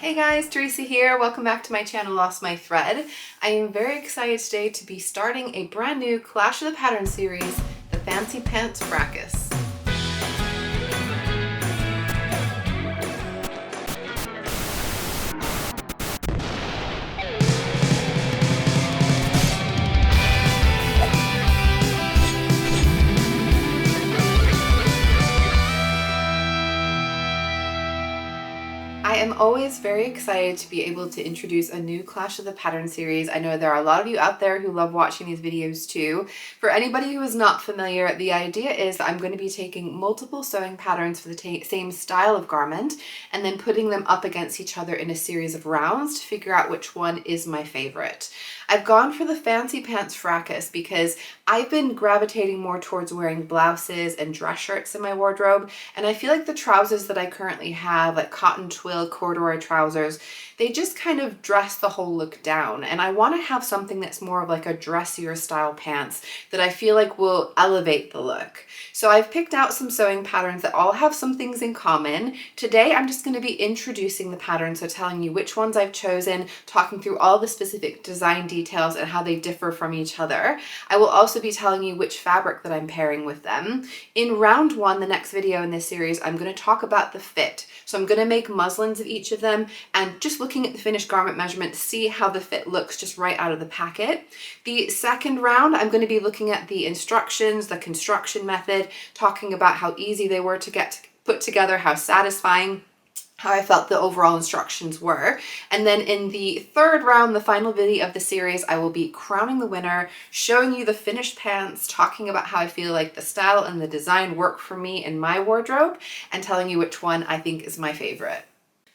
Hey guys, Teresa here. Welcome back to my channel, Lost My Thread. I am very excited today to be starting a brand new Clash of the Pattern series, the Fancy Pants Fracas. I am always very excited to be able to introduce a new Clash of the Pattern series. I know there are a lot of you out there who love watching these videos too. For anybody who is not familiar, the idea is that I'm going to be taking multiple sewing patterns for the same style of garment and then putting them up against each other in a series of rounds to figure out which one is my favorite. I've gone for the Fancy Pants Fracas because I've been gravitating more towards wearing blouses and dress shirts in my wardrobe, and I feel like the trousers that I currently have, like cotton twill corduroy trousers, they just kind of dress the whole look down, and I want to have something that's more of like a dressier style pants that I feel like will elevate the look. So I've picked out some sewing patterns that all have some things in common. Today I'm just going to be introducing the patterns, so telling you which ones I've chosen, talking through all the specific design details and how they differ from each other. I will also be telling you which fabric that I'm pairing with them. In round one, the next video in this series, I'm going to talk about the fit. So I'm going to make muslins of each of them and just looking at the finished garment measurement, see how the fit looks just right out of the packet. The second round, I'm going to be looking at the instructions, the construction method, talking about how easy they were to get put together, how satisfying, how I felt the overall instructions were. And then in the third round, the final video of the series, I will be crowning the winner, showing you the finished pants, talking about how I feel like the style and the design work for me in my wardrobe, and telling you which one I think is my favorite.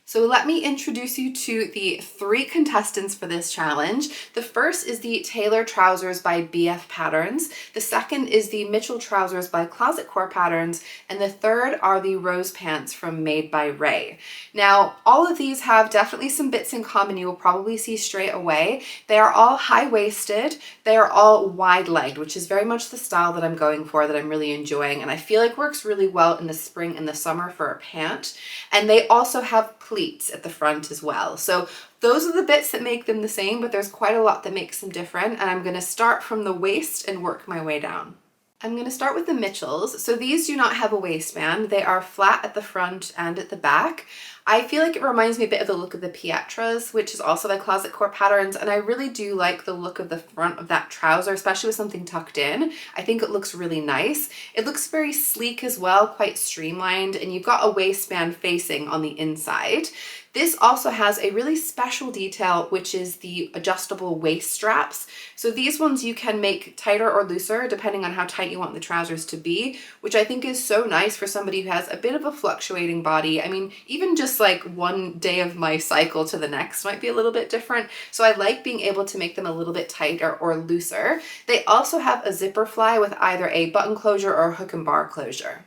So let me introduce you to the three contestants for this challenge. The first is the Taylor Trousers by BF Patterns. The second is the Mitchell Trousers by Closet Core Patterns. And the third are the Rose Pants from Made by Rae. Now, all of these have definitely some bits in common you will probably see straight away. They are all high-waisted. They are all wide-legged, which is very much the style that I'm going for, that I'm really enjoying, and I feel like works really well in the spring and the summer for a pant. And they also have pleats at the front as well. So those are the bits that make them the same, but there's quite a lot that makes them different. And I'm going to start from the waist and work my way down. I'm going to start with the Mitchells. So these do not have a waistband. They are flat at the front and at the back. I feel like it reminds me a bit of the look of the Pietras, which is also by Closet Core Patterns, and I really do like the look of the front of that trouser, especially with something tucked in. I think it looks really nice. It looks very sleek as well, quite streamlined, and you've got a waistband facing on the inside. This also has a really special detail, which is the adjustable waist straps. So these ones you can make tighter or looser depending on how tight you want the trousers to be, which I think is so nice for somebody who has a bit of a fluctuating body. I mean, even just like one day of my cycle to the next might be a little bit different. So I like being able to make them a little bit tighter or looser. They also have a zipper fly with either a button closure or hook and bar closure.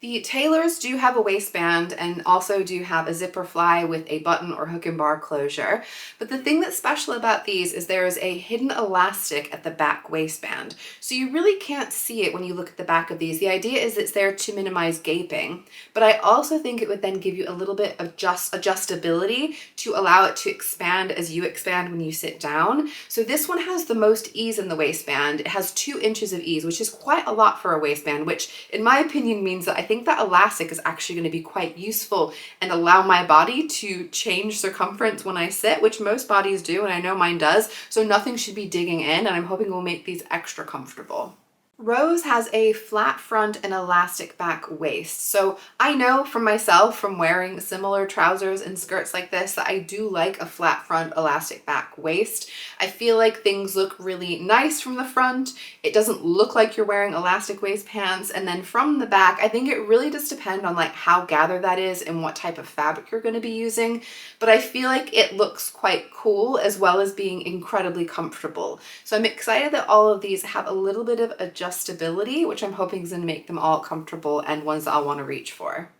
The Taylors do have a waistband and also do have a zipper fly with a button or hook and bar closure. But the thing that's special about these is there is a hidden elastic at the back waistband. So you really can't see it when you look at the back of these. The idea is it's there to minimize gaping, but I also think it would then give you a little bit of adjustability to allow it to expand as you expand when you sit down. So this one has the most ease in the waistband. It has 2 inches of ease, which is quite a lot for a waistband, which in my opinion means that I think that elastic is actually going to be quite useful and allow my body to change circumference when I sit, which most bodies do, and I know mine does, so nothing should be digging in, and I'm hoping we'll make these extra comfortable. Rose has a flat front and elastic back waist. So I know from myself from wearing similar trousers and skirts like this that I do like a flat front elastic back waist. I feel like things look really nice from the front. It doesn't look like you're wearing elastic waist pants. And then from the back, I think it really does depend on like how gathered that is and what type of fabric you're going to be using. But I feel like it looks quite cool as well as being incredibly comfortable. So I'm excited that all of these have a little bit of adjustability, which I'm hoping is going to make them all comfortable and ones that I'll want to reach for.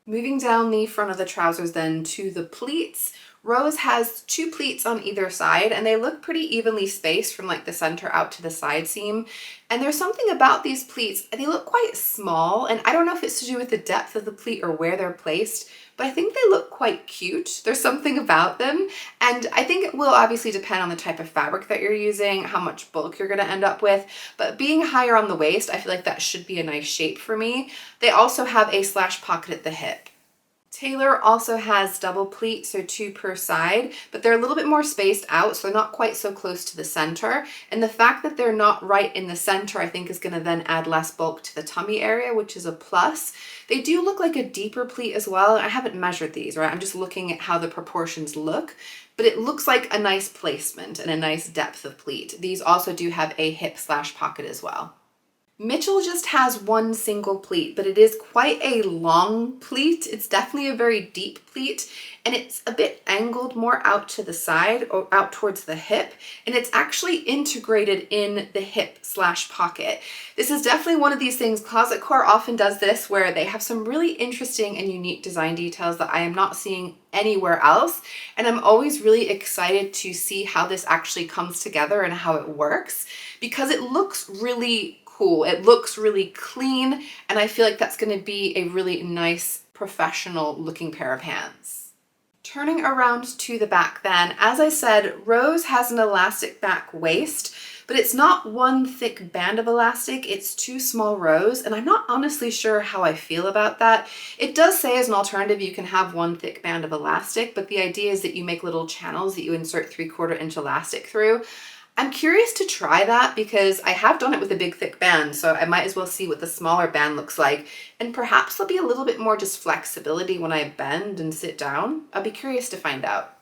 Moving down the front of the trousers then to the pleats. Rose has 2 pleats on either side, and they look pretty evenly spaced from like the center out to the side seam. And there's something about these pleats, they look quite small, and I don't know if it's to do with the depth of the pleat or where they're placed, but I think they look quite cute. There's something about them, and I think it will obviously depend on the type of fabric that you're using, how much bulk you're gonna end up with, but being higher on the waist, I feel like that should be a nice shape for me. They also have a slash pocket at the hip. Tailor also has double pleats, so 2 per side, but they're a little bit more spaced out, so they're not quite so close to the center. And the fact that they're not right in the center, I think is gonna then add less bulk to the tummy area, which is a plus. They do look like a deeper pleat as well. I haven't measured these, right? I'm just looking at how the proportions look, but it looks like a nice placement and a nice depth of pleat. These also do have a hip slash pocket as well. Mitchell just has 1 single pleat, but it is quite a long pleat. It's definitely a very deep pleat, and it's a bit angled more out to the side or out towards the hip, and it's actually integrated in the hip slash pocket. This is definitely one of these things, Closet Core often does this, where they have some really interesting and unique design details that I am not seeing anywhere else, and I'm always really excited to see how this actually comes together and how it works, because it looks really cool. It looks really clean, and I feel like that's going to be a really nice professional looking pair of hands. Turning around to the back then, as I said, Rose has an elastic back waist, but it's not 1 thick band of elastic, it's 2 small rows, and I'm not honestly sure how I feel about that. It does say as an alternative you can have 1 thick band of elastic, but the idea is that you make little channels that you insert 3/4 inch elastic through. I'm curious to try that because I have done it with a big thick band, so I might as well see what the smaller band looks like, and perhaps there'll be a little bit more just flexibility when I bend and sit down. I'll be curious to find out.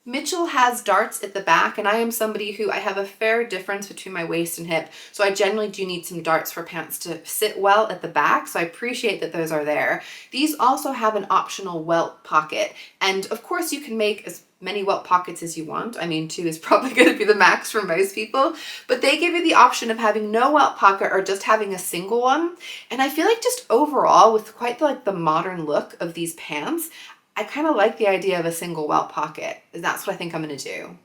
Mitchell has darts at the back, and I am somebody who I have a fair difference between my waist and hip, so I generally do need some darts for pants to sit well at the back, so I appreciate that those are there. These also have an optional welt pocket, and of course you can make as many welt pockets as you want. I mean, 2 is probably going to be the max for most people, but they give you the option of having no welt pocket or just having a single one, and I feel like just overall, with quite the modern look of these pants, I kind of like the idea of a single welt pocket. That's what I think I'm going to do.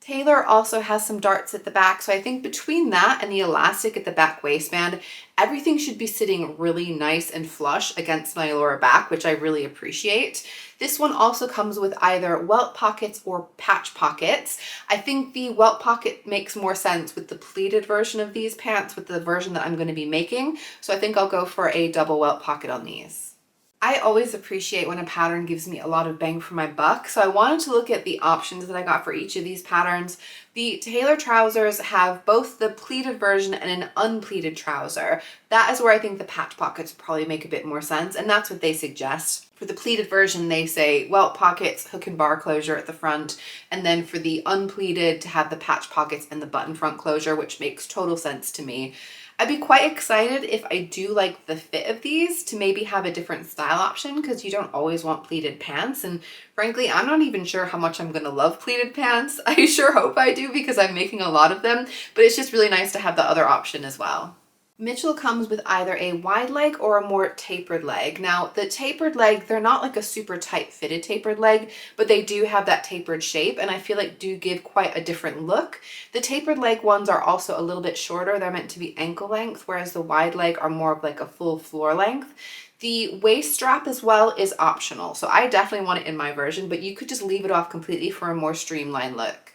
Tailor also has some darts at the back, so I think between that and the elastic at the back waistband, everything should be sitting really nice and flush against my lower back, which I really appreciate. This one also comes with either welt pockets or patch pockets. I think the welt pocket makes more sense with the pleated version of these pants, with the version that I'm going to be making, so I think I'll go for a double welt pocket on these. I always appreciate when a pattern gives me a lot of bang for my buck, so I wanted to look at the options that I got for each of these patterns. The Tailor trousers have both the pleated version and an unpleated trouser. That is where I think the patch pockets probably make a bit more sense, and that's what they suggest. For the pleated version, they say welt pockets, hook and bar closure at the front, and then for the unpleated to have the patch pockets and the button front closure, which makes total sense to me. I'd be quite excited if I do like the fit of these to maybe have a different style option, because you don't always want pleated pants, and frankly I'm not even sure how much I'm gonna love pleated pants. I sure hope I do because I'm making a lot of them, but it's just really nice to have the other option as well. Mitchell comes with either a wide leg or a more tapered leg. Now, the tapered leg, they're not like a super tight fitted tapered leg, but they do have that tapered shape, and I feel like do give quite a different look. The tapered leg ones are also a little bit shorter. They're meant to be ankle length, whereas the wide leg are more of like a full floor length. The waist strap as well is optional, so I definitely want it in my version, but you could just leave it off completely for a more streamlined look.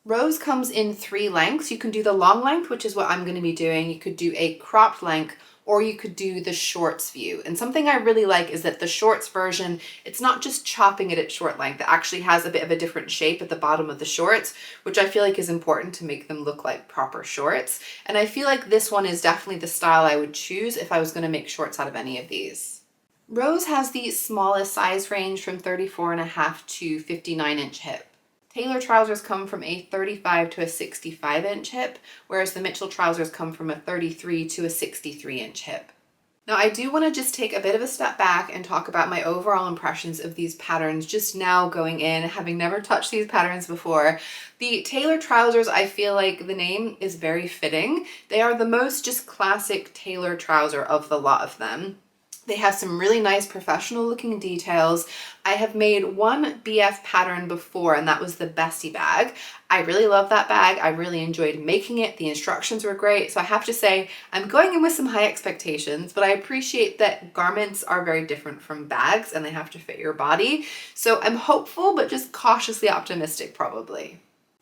Rose comes in 3 lengths. You can do the long length, which is what I'm going to be doing. You could do a cropped length, or you could do the shorts view. And something I really like is that the shorts version, it's not just chopping it at short length. It actually has a bit of a different shape at the bottom of the shorts, which I feel like is important to make them look like proper shorts. And I feel like this one is definitely the style I would choose if I was going to make shorts out of any of these. Rose has the smallest size range from 34.5 to 59-inch hip. Tailor trousers come from a 35 to a 65-inch hip, whereas the Mitchell trousers come from a 33 to a 63-inch hip. Now, I do want to just take a bit of a step back and talk about my overall impressions of these patterns just now going in, having never touched these patterns before. The Tailor trousers, I feel like the name is very fitting. They are the most just classic Tailor trouser of the lot of them. They have some really nice professional looking details. I have made one BF pattern before, and that was the Bestie bag. I really love that bag. I really enjoyed making it. The instructions were great. So I have to say I'm going in with some high expectations, but I appreciate that garments are very different from bags and they have to fit your body. So I'm hopeful, but just cautiously optimistic probably.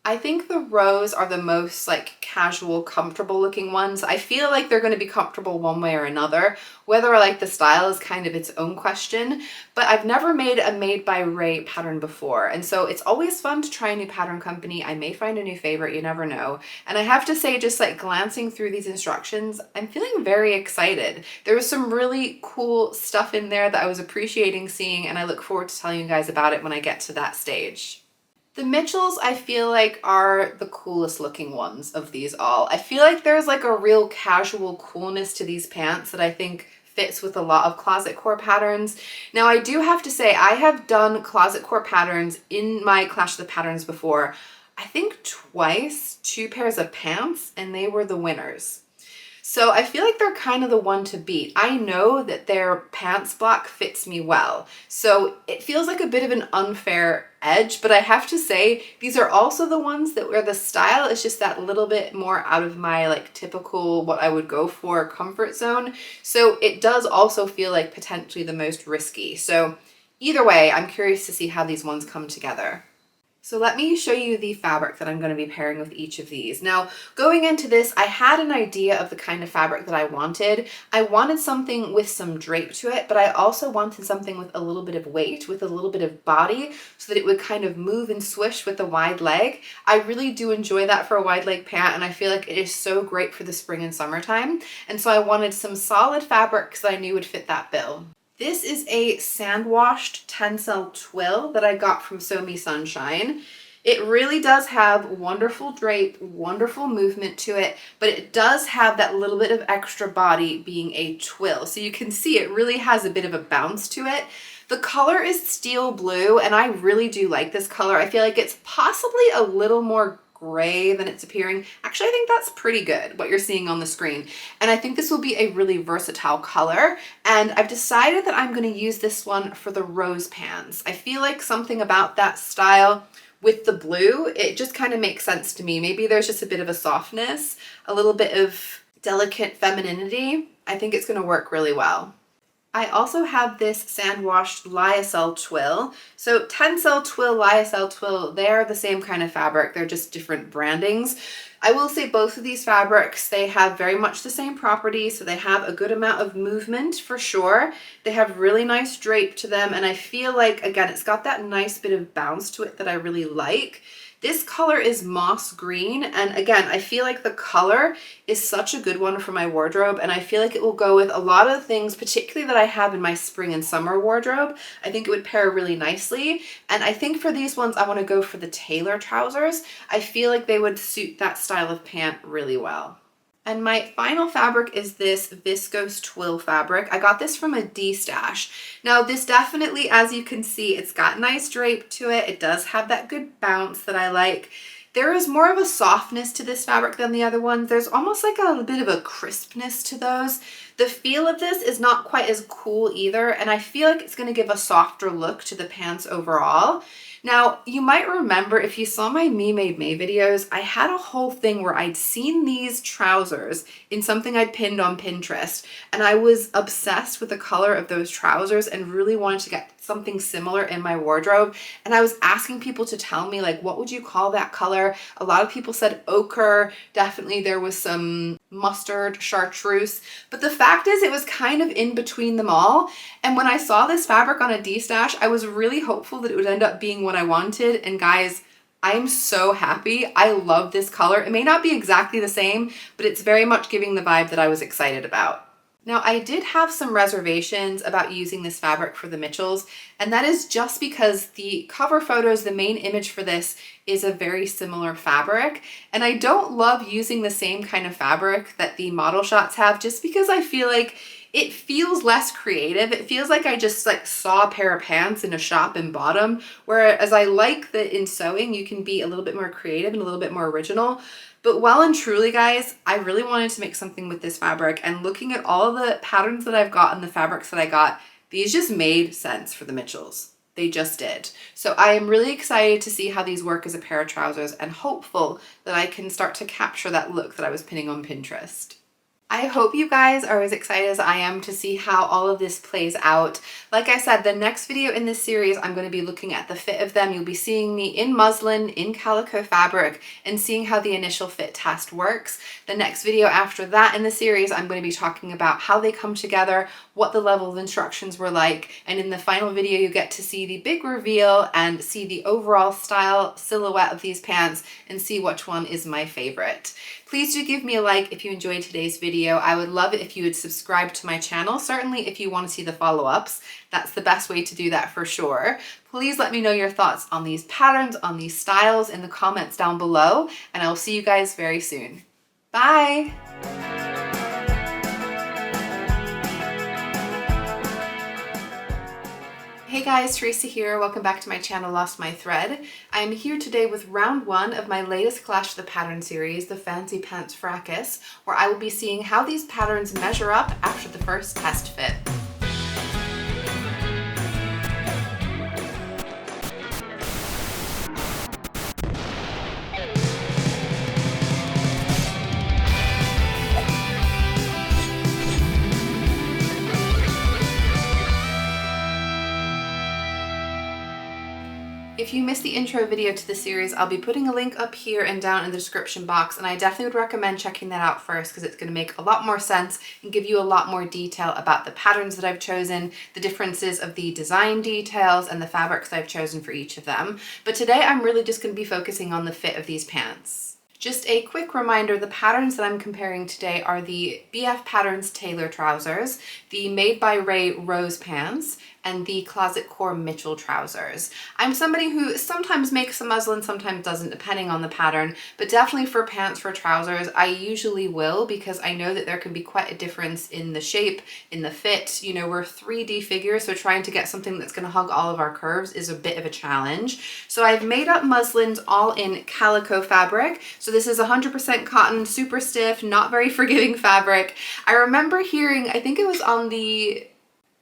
I think the rows are the most like casual, comfortable looking ones. I feel like they're going to be comfortable one way or another. Whether I like the style is kind of its own question, but I've never made a Made by Rae pattern before. And so it's always fun to try a new pattern company. I may find a new favorite, you never know. And I have to say, just like glancing through these instructions, I'm feeling very excited. There was some really cool stuff in there that I was appreciating seeing, and I look forward to telling you guys about it when I get to that stage. The Mitchells, I feel like, are the coolest looking ones of these all. I feel like there's like a real casual coolness to these pants that I think fits with a lot of closet core patterns. Now, I do have to say, I have done closet core patterns in my Clash of the Patterns before. I think twice, 2 pairs of pants, and they were the winners. So I feel like they're kind of the one to beat. I know that their pants block fits me well, so it feels like a bit of an unfair edge, but I have to say these are also the ones that where the style is just that little bit more out of my like typical what I would go for comfort zone. So it does also feel like potentially the most risky. So either way, I'm curious to see how these ones come together. So let me show you the fabric that I'm going to be pairing with each of these. Now, going into this, I had an idea of the kind of fabric that I wanted. I wanted something with some drape to it, but I also wanted something with a little bit of weight, with a little bit of body, so that it would kind of move and swish with the wide leg. I really do enjoy that for a wide leg pant, and I feel like it is so great for the spring and summertime. And so I wanted some solid fabrics that I knew would fit that bill. This is a sand-washed tencel twill that I got from Sew Me Sunshine. It really does have wonderful drape, wonderful movement to it, but it does have that little bit of extra body being a twill. So you can see it really has a bit of a bounce to it. The color is steel blue, and I really do like this color. I feel like it's possibly a little more gray than it's appearing. Actually, I think that's pretty good, what you're seeing on the screen. And I think this will be a really versatile color. And I've decided that I'm going to use this one for the rose pants. I feel like something about that style with the blue, it just kind of makes sense to me. Maybe there's just a bit of a softness, a little bit of delicate femininity. I think it's going to work really well. I also have this sand-washed lyocell twill. So tencel twill, lyocell twill, they're the same kind of fabric. They're just different brandings. I will say both of these fabrics, they have very much the same properties. So they have a good amount of movement for sure. They have really nice drape to them. And I feel like, again, it's got that nice bit of bounce to it that I really like. This color is moss green, and again, I feel like the color is such a good one for my wardrobe, and I feel like it will go with a lot of things, particularly that I have in my spring and summer wardrobe. I think it would pair really nicely, and I think for these ones, I want to go for the tailor trousers. I feel like they would suit that style of pant really well. And my final fabric is this viscose twill fabric. I got this from a D-stash. Now this definitely, as you can see, it's got nice drape to it. It does have that good bounce that I like. There is more of a softness to this fabric than the other ones. There's almost like a bit of a crispness to those. The feel of this is not quite as cool either, and I feel like it's going to give a softer look to the pants overall. Now, you might remember if you saw my Me Made May videos, I had a whole thing where I'd seen these trousers in something I'd pinned on Pinterest, and I was obsessed with the color of those trousers and really wanted to get something similar in my wardrobe. And I was asking people to tell me, like, what would you call that color? A lot of people said ochre. Definitely there was some mustard, chartreuse. But the fact is it was kind of in between them all. And when I saw this fabric on a D-stash, I was really hopeful that it would end up being what I wanted. And guys, I'm so happy. I love this color. It may not be exactly the same, but it's very much giving the vibe that I was excited about. Now, I did have some reservations about using this fabric for the Mitchells, and that is just because the cover photos, the main image for this is a very similar fabric, and I don't love using the same kind of fabric that the model shots have just because I feel like it feels less creative. It feels like I just like saw a pair of pants in a shop and bought them, whereas I like that in sewing you can be a little bit more creative and a little bit more original. But well and truly, guys, I really wanted to make something with this fabric, and looking at all the patterns that I've got and the fabrics that I got, these just made sense for the Mitchells. They just did. So I am really excited to see how these work as a pair of trousers, and hopeful that I can start to capture that look that I was pinning on Pinterest. I hope you guys are as excited as I am to see how all of this plays out. Like I said, the next video in this series, I'm going to be looking at the fit of them. You'll be seeing me in muslin, in calico fabric, and seeing how the initial fit test works. The next video after that in the series, I'm going to be talking about how they come together, what the level of instructions were like, and in the final video, you get to see the big reveal and see the overall style silhouette of these pants and see which one is my favorite. Please do give me a like if you enjoyed today's video. I would love it if you would subscribe to my channel, certainly if you want to see the follow-ups. That's the best way to do that for sure. Please let me know your thoughts on these patterns, on these styles in the comments down below, and I will see you guys very soon. Bye! Hey guys, Teresa here. Welcome back to my channel, Lost My Thread. I am here today with round one of my latest Clash of the Pattern series, the Fancy Pants Fracas, where I will be seeing how these patterns measure up after the first test fit. If you missed the intro video to the series, I'll be putting a link up here and down in the description box, and I definitely would recommend checking that out first because it's going to make a lot more sense and give you a lot more detail about the patterns that I've chosen, the differences of the design details, and the fabrics that I've chosen for each of them. But today I'm really just going to be focusing on the fit of these pants. Just a quick reminder, the patterns that I'm comparing today are the BF Patterns Tailor trousers, the Made by Rae Rose pants, and the Closet Core Mitchell trousers. I'm somebody who sometimes makes a muslin, sometimes doesn't, depending on the pattern, but definitely for pants, for trousers, I usually will because I know that there can be quite a difference in the shape, in the fit. You know, we're 3D figures, so trying to get something that's gonna hug all of our curves is a bit of a challenge. So I've made up muslins all in calico fabric. So this is 100% cotton, super stiff, not very forgiving fabric. I remember hearing, I think it was on the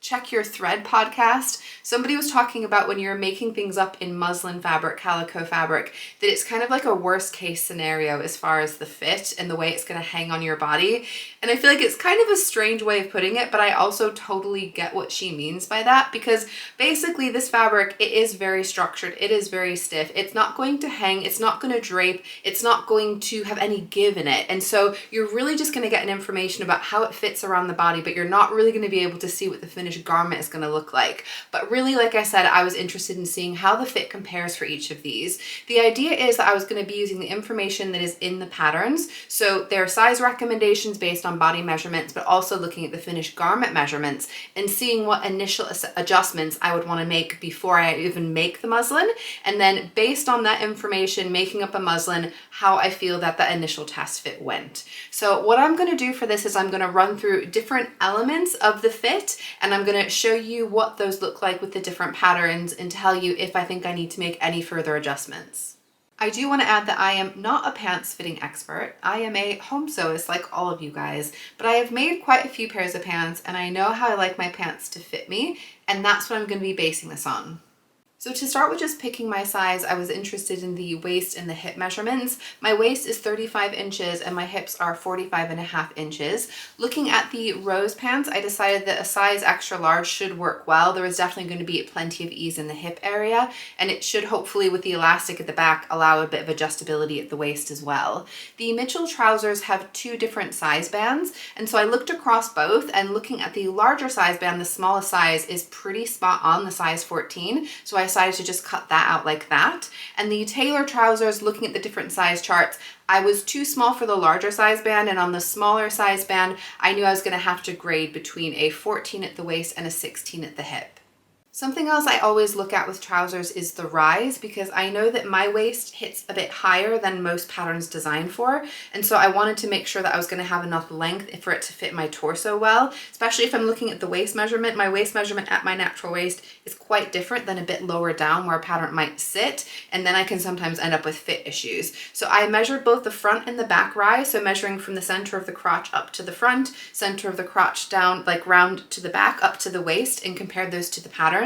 Check Your Thread podcast, somebody was talking about when you're making things up in muslin fabric, calico fabric, that it's kind of like a worst case scenario as far as the fit and the way it's going to hang on your body. And I feel like it's kind of a strange way of putting it, but I also totally get what she means by that, because basically this fabric, it is very structured, it is very stiff, it's not going to hang, it's not going to drape, it's not going to have any give in it. And so you're really just going to get an information about how it fits around the body, but you're not really going to be able to see what the finished garment is going to look like. But really, like I said, I was interested in seeing how the fit compares for each of these. The idea is that I was going to be using the information that is in the patterns, so their size recommendations based on body measurements, but also looking at the finished garment measurements and seeing what initial adjustments I would want to make before I even make the muslin, and then based on that information, making up a muslin, how I feel that the initial test fit went. So what I'm going to do for this is I'm going to run through different elements of the fit, and I'm going to show you what those look like with the different patterns and tell you if I think I need to make any further adjustments. I do want to add that I am not a pants fitting expert. I am a home sewist like all of you guys, but I have made quite a few pairs of pants and I know how I like my pants to fit me, and that's what I'm going to be basing this on. So to start with just picking my size, I was interested in the waist and the hip measurements. My waist is 35 inches and my hips are 45.5 inches. Looking at the rose pants, I decided that a size extra large should work well. There was definitely going to be plenty of ease in the hip area, and it should hopefully, with the elastic at the back, allow a bit of adjustability at the waist as well. The Mitchell trousers have two different size bands, and so I looked across both, and looking at the larger size band, the smallest size is pretty spot on, the size 14, so I decided to just cut that out like that. And the tailor trousers, looking at the different size charts, I was too small for the larger size band, and on the smaller size band, I knew I was going to have to grade between a 14 at the waist and a 16 at the hip. Something else I always look at with trousers is the rise, because I know that my waist hits a bit higher than most patterns designed for. And so I wanted to make sure that I was going to have enough length for it to fit my torso well, especially if I'm looking at the waist measurement. My waist measurement at my natural waist is quite different than a bit lower down where a pattern might sit. And then I can sometimes end up with fit issues. So I measured both the front and the back rise. So measuring from the center of the crotch up to the front, center of the crotch down, like round to the back, up to the waist, and compared those to the pattern.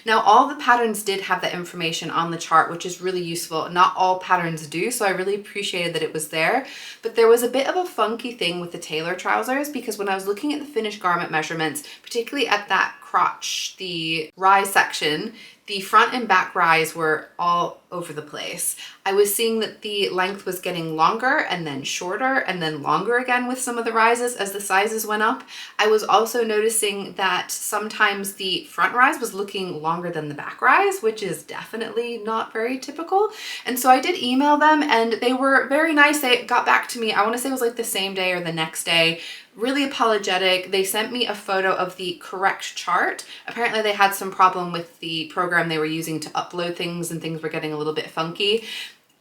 Now, all the patterns did have that information on the chart, which is really useful. Not all patterns do, so I really appreciated that it was there. But there was a bit of a funky thing with the tailor trousers, because when I was looking at the finished garment measurements, particularly at that crotch, the rise section, the front and back rise were all over the place. I was seeing that the length was getting longer and then shorter and then longer again with some of the rises as the sizes went up. I was also noticing that sometimes the front rise was looking longer than the back rise, which is definitely not very typical. And so I did email them and they were very nice. They got back to me, I want to say it was like the same day or the next day. Really apologetic. They sent me a photo of the correct chart. Apparently they had some problem with the program they were using to upload things and things were getting a little bit funky.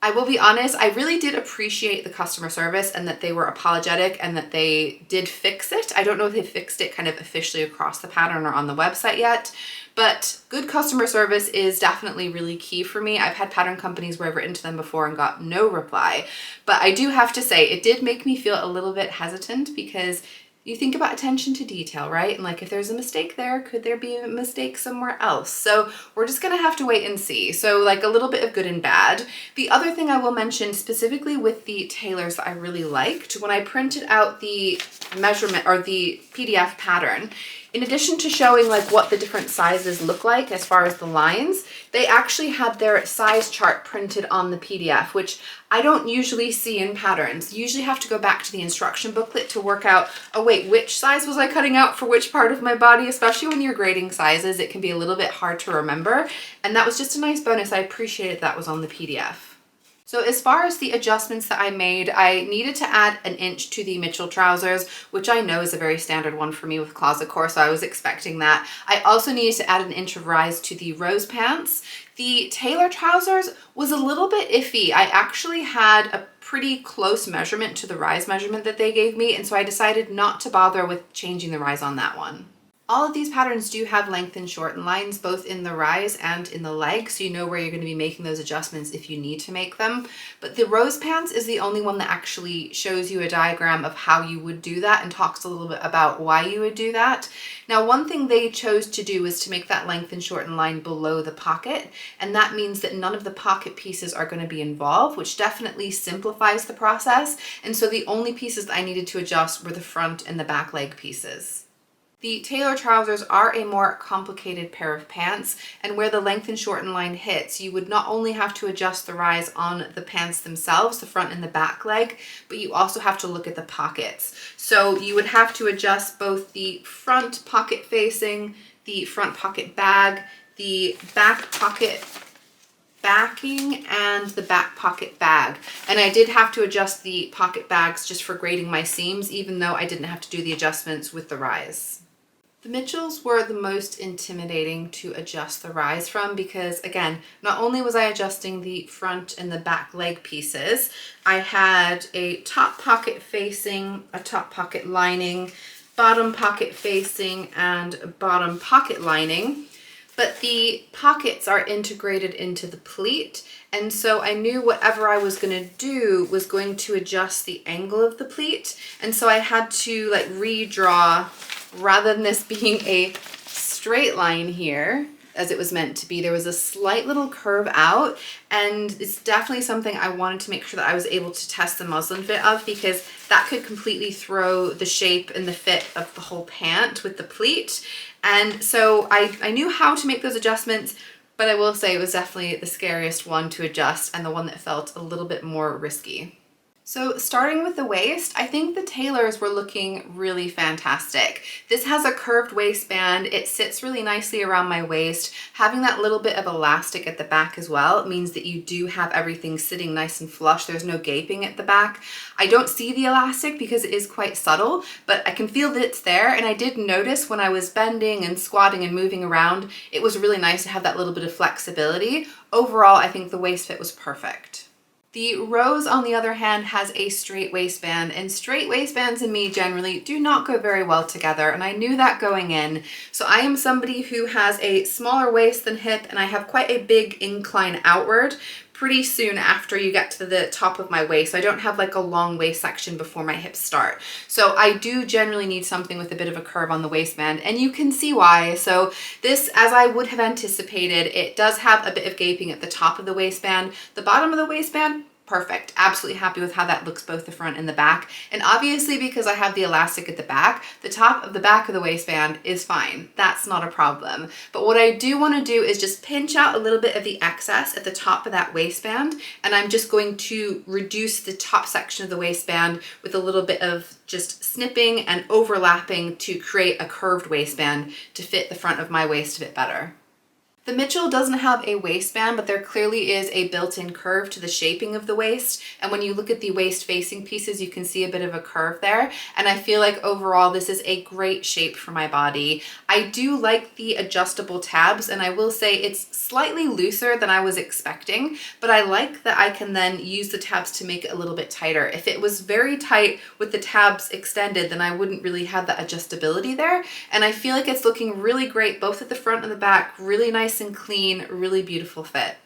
I will be honest, I really did appreciate the customer service and that they were apologetic and that they did fix it. I don't know if they fixed it kind of officially across the pattern or on the website yet, but good customer service is definitely really key for me. I've had pattern companies where I've written to them before and got no reply, but I do have to say it did make me feel a little bit hesitant, because you think about attention to detail, right? And like, if there's a mistake there, could there be a mistake somewhere else? So we're just gonna have to wait and see. So like a little bit of good and bad. The other thing I will mention specifically with the tailors that I really liked, when I printed out the measurement or the PDF pattern, in addition to showing like what the different sizes look like as far as the lines, they actually had their size chart printed on the PDF, which I don't usually see in patterns. You usually have to go back to the instruction booklet to work out, oh wait, which size was I cutting out for which part of my body? Especially when you're grading sizes, it can be a little bit hard to remember. And that was just a nice bonus. I appreciated that was on the PDF. So as far as the adjustments that I made, I needed to add an inch to the Mitchell trousers, which I know is a very standard one for me with closet core, so I was expecting that. I also needed to add an inch of rise to the rose pants. The tailor trousers was a little bit iffy. I actually had a pretty close measurement to the rise measurement that they gave me, and so I decided not to bother with changing the rise on that one. All of these patterns do have length and shorten lines, both in the rise and in the leg, so you know where you're going to be making those adjustments if you need to make them. But the rose pants is the only one that actually shows you a diagram of how you would do that and talks a little bit about why you would do that. Now, one thing they chose to do is to make that length and shorten line below the pocket, and that means that none of the pocket pieces are going to be involved, which definitely simplifies the process. And so the only pieces that I needed to adjust were the front and the back leg pieces. The tailor trousers are a more complicated pair of pants, and where the length and shorten line hits, you would not only have to adjust the rise on the pants themselves, the front and the back leg, but you also have to look at the pockets. So you would have to adjust both the front pocket facing, the front pocket bag, the back pocket backing, and the back pocket bag. And I did have to adjust the pocket bags just for grading my seams, even though I didn't have to do the adjustments with the rise. The Mitchells were the most intimidating to adjust the rise from, because again, not only was I adjusting the front and the back leg pieces, I had a top pocket facing, a top pocket lining, bottom pocket facing, and bottom pocket lining. But the pockets are integrated into the pleat, and so I knew whatever I was going to do was going to adjust the angle of the pleat, and so I had to like redraw, rather than this being a straight line here as it was meant to be, there was a slight little curve out, and it's definitely something I wanted to make sure that I was able to test the muslin fit of, because that could completely throw the shape and the fit of the whole pant with the pleat. And so I knew how to make those adjustments, but I will say it was definitely the scariest one to adjust and the one that felt a little bit more risky. So starting with the waist, I think the tailors were looking really fantastic. This has a curved waistband. It sits really nicely around my waist. Having that little bit of elastic at the back as well means that you do have everything sitting nice and flush. There's no gaping at the back. I don't see the elastic because it is quite subtle, but I can feel that it's there. And I did notice when I was bending and squatting and moving around, it was really nice to have that little bit of flexibility. Overall, I think the waist fit was perfect. The Rose, on the other hand, has a straight waistband, and straight waistbands and me generally do not go very well together, and I knew that going in. So I am somebody who has a smaller waist than hip, and I have quite a big incline outward pretty soon after you get to the top of my waist. So I don't have like a long waist section before my hips start. So I do generally need something with a bit of a curve on the waistband, and you can see why. So this, as I would have anticipated, it does have a bit of gaping at the top of the waistband. The bottom of the waistband, perfect. Absolutely happy with how that looks, both the front and the back. And obviously, because I have the elastic at the back of the waistband is fine. That's not a problem. But what I do want to do is just pinch out a little bit of the excess at the top of that waistband. And I'm just going to reduce the top section of the waistband with a little bit of just snipping and overlapping to create a curved waistband to fit the front of my waist a bit better. The Mitchell doesn't have a waistband, but there clearly is a built-in curve to the shaping of the waist. And when you look at the waist facing pieces, you can see a bit of a curve there. And I feel like overall, this is a great shape for my body. I do like the adjustable tabs, and I will say it's slightly looser than I was expecting, but I like that I can then use the tabs to make it a little bit tighter. If it was very tight with the tabs extended, then I wouldn't really have that adjustability there. And I feel like it's looking really great, both at the front and the back, really nice and clean, really beautiful fit.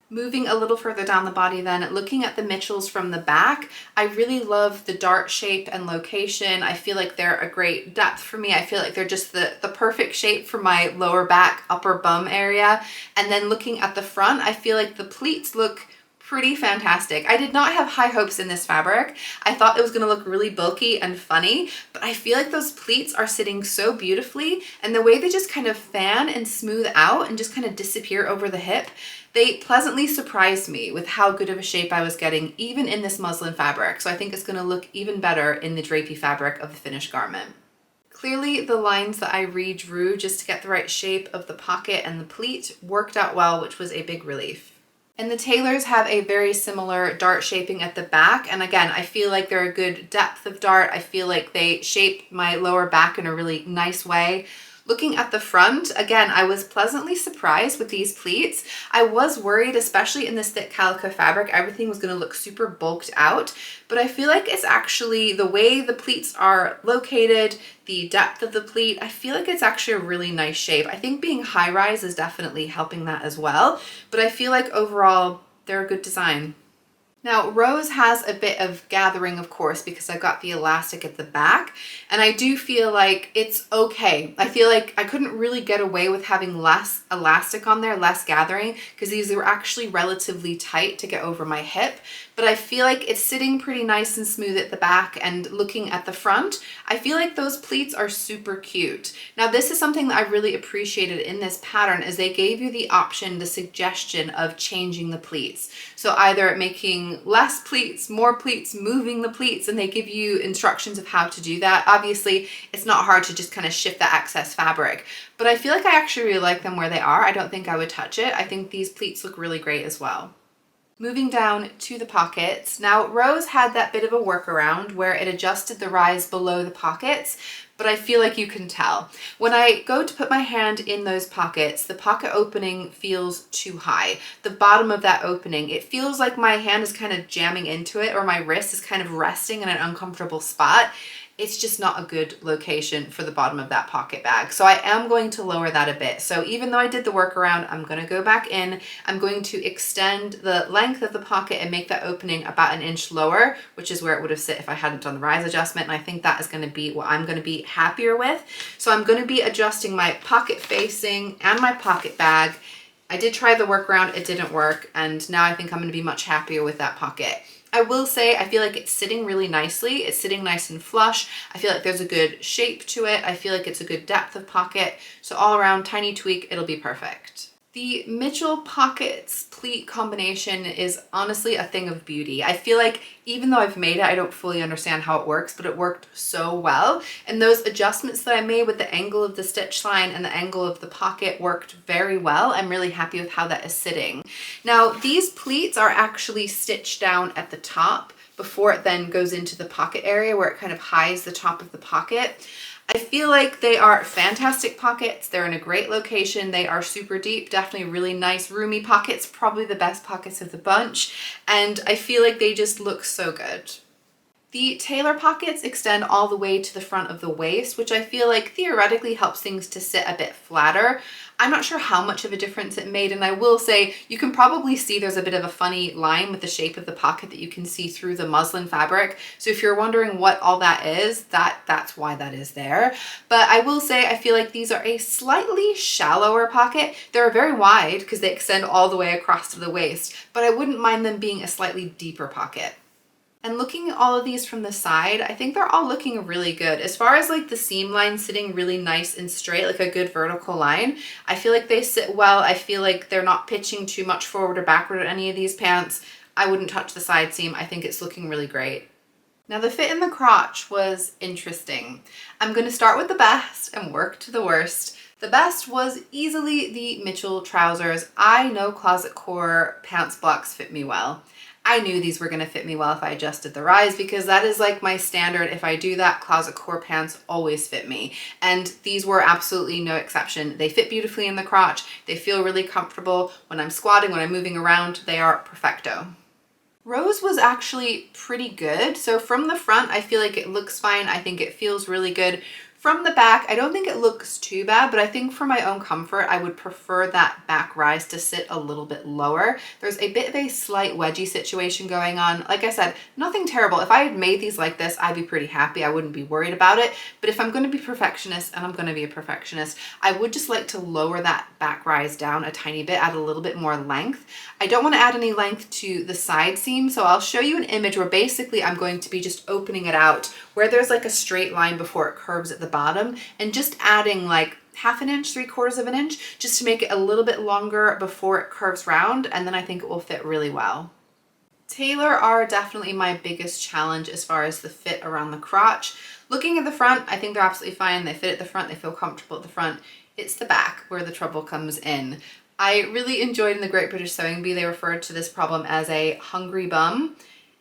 Moving a little further down the body then, looking at the Mitchells from the back, I really love the dart shape and location. I feel like they're a great depth for me. I feel like they're just the perfect shape for my lower back, upper bum area. And then looking at the front, I feel like the pleats look pretty fantastic. I did not have high hopes in this fabric. I thought it was gonna look really bulky and funny, but I feel like those pleats are sitting so beautifully, and the way they just kind of fan and smooth out and just kind of disappear over the hip, they pleasantly surprised me with how good of a shape I was getting, even in this muslin fabric. So I think it's gonna look even better in the drapey fabric of the finished garment. Clearly, the lines that I redrew just to get the right shape of the pocket and the pleat worked out well, which was a big relief. And the tailors have a very similar dart shaping at the back. And again, I feel like they're a good depth of dart. I feel like they shape my lower back in a really nice way. Looking at the front, again, I was pleasantly surprised with these pleats. I was worried, especially in this thick calico fabric, everything was gonna look super bulked out, but I feel like it's actually, the way the pleats are located, the depth of the pleat, I feel like it's actually a really nice shape. I think being high rise is definitely helping that as well, but I feel like overall, they're a good design. Now, Rose has a bit of gathering, of course, because I've got the elastic at the back, and I do feel like it's okay. I feel like I couldn't really get away with having less elastic on there, less gathering, because these were actually relatively tight to get over my hip, but I feel like it's sitting pretty nice and smooth at the back, and looking at the front, I feel like those pleats are super cute. Now, this is something that I really appreciated in this pattern, is they gave you the option, the suggestion of changing the pleats. So either making less pleats, more pleats, moving the pleats, and they give you instructions of how to do that. Obviously, it's not hard to just kind of shift the excess fabric, but I feel like I actually really like them where they are. I don't think I would touch it. I think these pleats look really great as well. Moving down to the pockets. Now, Rose had that bit of a workaround where it adjusted the rise below the pockets, but I feel like you can tell. When I go to put my hand in those pockets, the pocket opening feels too high. The bottom of that opening, it feels like my hand is kind of jamming into it, or my wrist is kind of resting in an uncomfortable spot. It's just not a good location for the bottom of that pocket bag. So I am going to lower that a bit. So even though I did the workaround, I'm going to go back in. I'm going to extend the length of the pocket and make that opening about an inch lower, which is where it would have sit if I hadn't done the rise adjustment. And I think that is going to be what I'm going to be happier with. So I'm going to be adjusting my pocket facing and my pocket bag. I did try the workaround, it didn't work. And now I think I'm going to be much happier with that pocket. I will say, I feel like it's sitting really nicely. It's sitting nice and flush. I feel like there's a good shape to it. I feel like it's a good depth of pocket. So all around, tiny tweak, it'll be perfect. The Mitchell pockets pleat combination is honestly a thing of beauty. I feel like even though I've made it, I don't fully understand how it works, but it worked so well. And those adjustments that I made with the angle of the stitch line and the angle of the pocket worked very well. I'm really happy with how that is sitting. Now, these pleats are actually stitched down at the top before it then goes into the pocket area where it kind of hides the top of the pocket. I feel like they are fantastic pockets. They're in a great location. They are super deep, definitely really nice roomy pockets, probably the best pockets of the bunch. And I feel like they just look so good. The tailor pockets extend all the way to the front of the waist, which I feel like theoretically helps things to sit a bit flatter. I'm not sure how much of a difference it made, and I will say you can probably see there's a bit of a funny line with the shape of the pocket that you can see through the muslin fabric. So if you're wondering what all that is, that's why that is there. But I will say I feel like these are a slightly shallower pocket. They're very wide because they extend all the way across to the waist, but I wouldn't mind them being a slightly deeper pocket. And looking at all of these from the side, I think they're all looking really good. As far as like the seam line sitting really nice and straight, like a good vertical line, I feel like they sit well. I feel like they're not pitching too much forward or backward in any of these pants. I wouldn't touch the side seam. I think it's looking really great. Now the fit in the crotch was interesting. I'm going to start with the best and work to the worst. The best was easily the Mitchell trousers. I know closet core pants blocks fit me well. I knew these were going to fit me well if I adjusted the rise, because that is like my standard. If I do that, closet core pants always fit me. And these were absolutely no exception. They fit beautifully in the crotch. They feel really comfortable. When I'm squatting, when I'm moving around, they are perfecto. Rose was actually pretty good. So from the front, I feel like it looks fine. I think it feels really good. From the back, I don't think it looks too bad, but I think for my own comfort, I would prefer that back rise to sit a little bit lower. There's a bit of a slight wedgie situation going on. Like I said, nothing terrible. If I had made these like this, I'd be pretty happy. I wouldn't be worried about it. But if I'm going to be perfectionist, and I'm going to be a perfectionist, I would just like to lower that back rise down a tiny bit, add a little bit more length. I don't want to add any length to the side seam, so I'll show you an image where basically I'm going to be just opening it out where there's like a straight line before it curves at the bottom, and just adding like half an inch, 3/4 of an inch, just to make it a little bit longer before it curves round, and then I think it will fit really well. Tailor are definitely my biggest challenge as far as the fit around the crotch. Looking at the front, I think they're absolutely fine. They fit at the front, they feel comfortable at the front. It's the back where the trouble comes in. I really enjoyed in the Great British Sewing Bee, they referred to this problem as a hungry bum.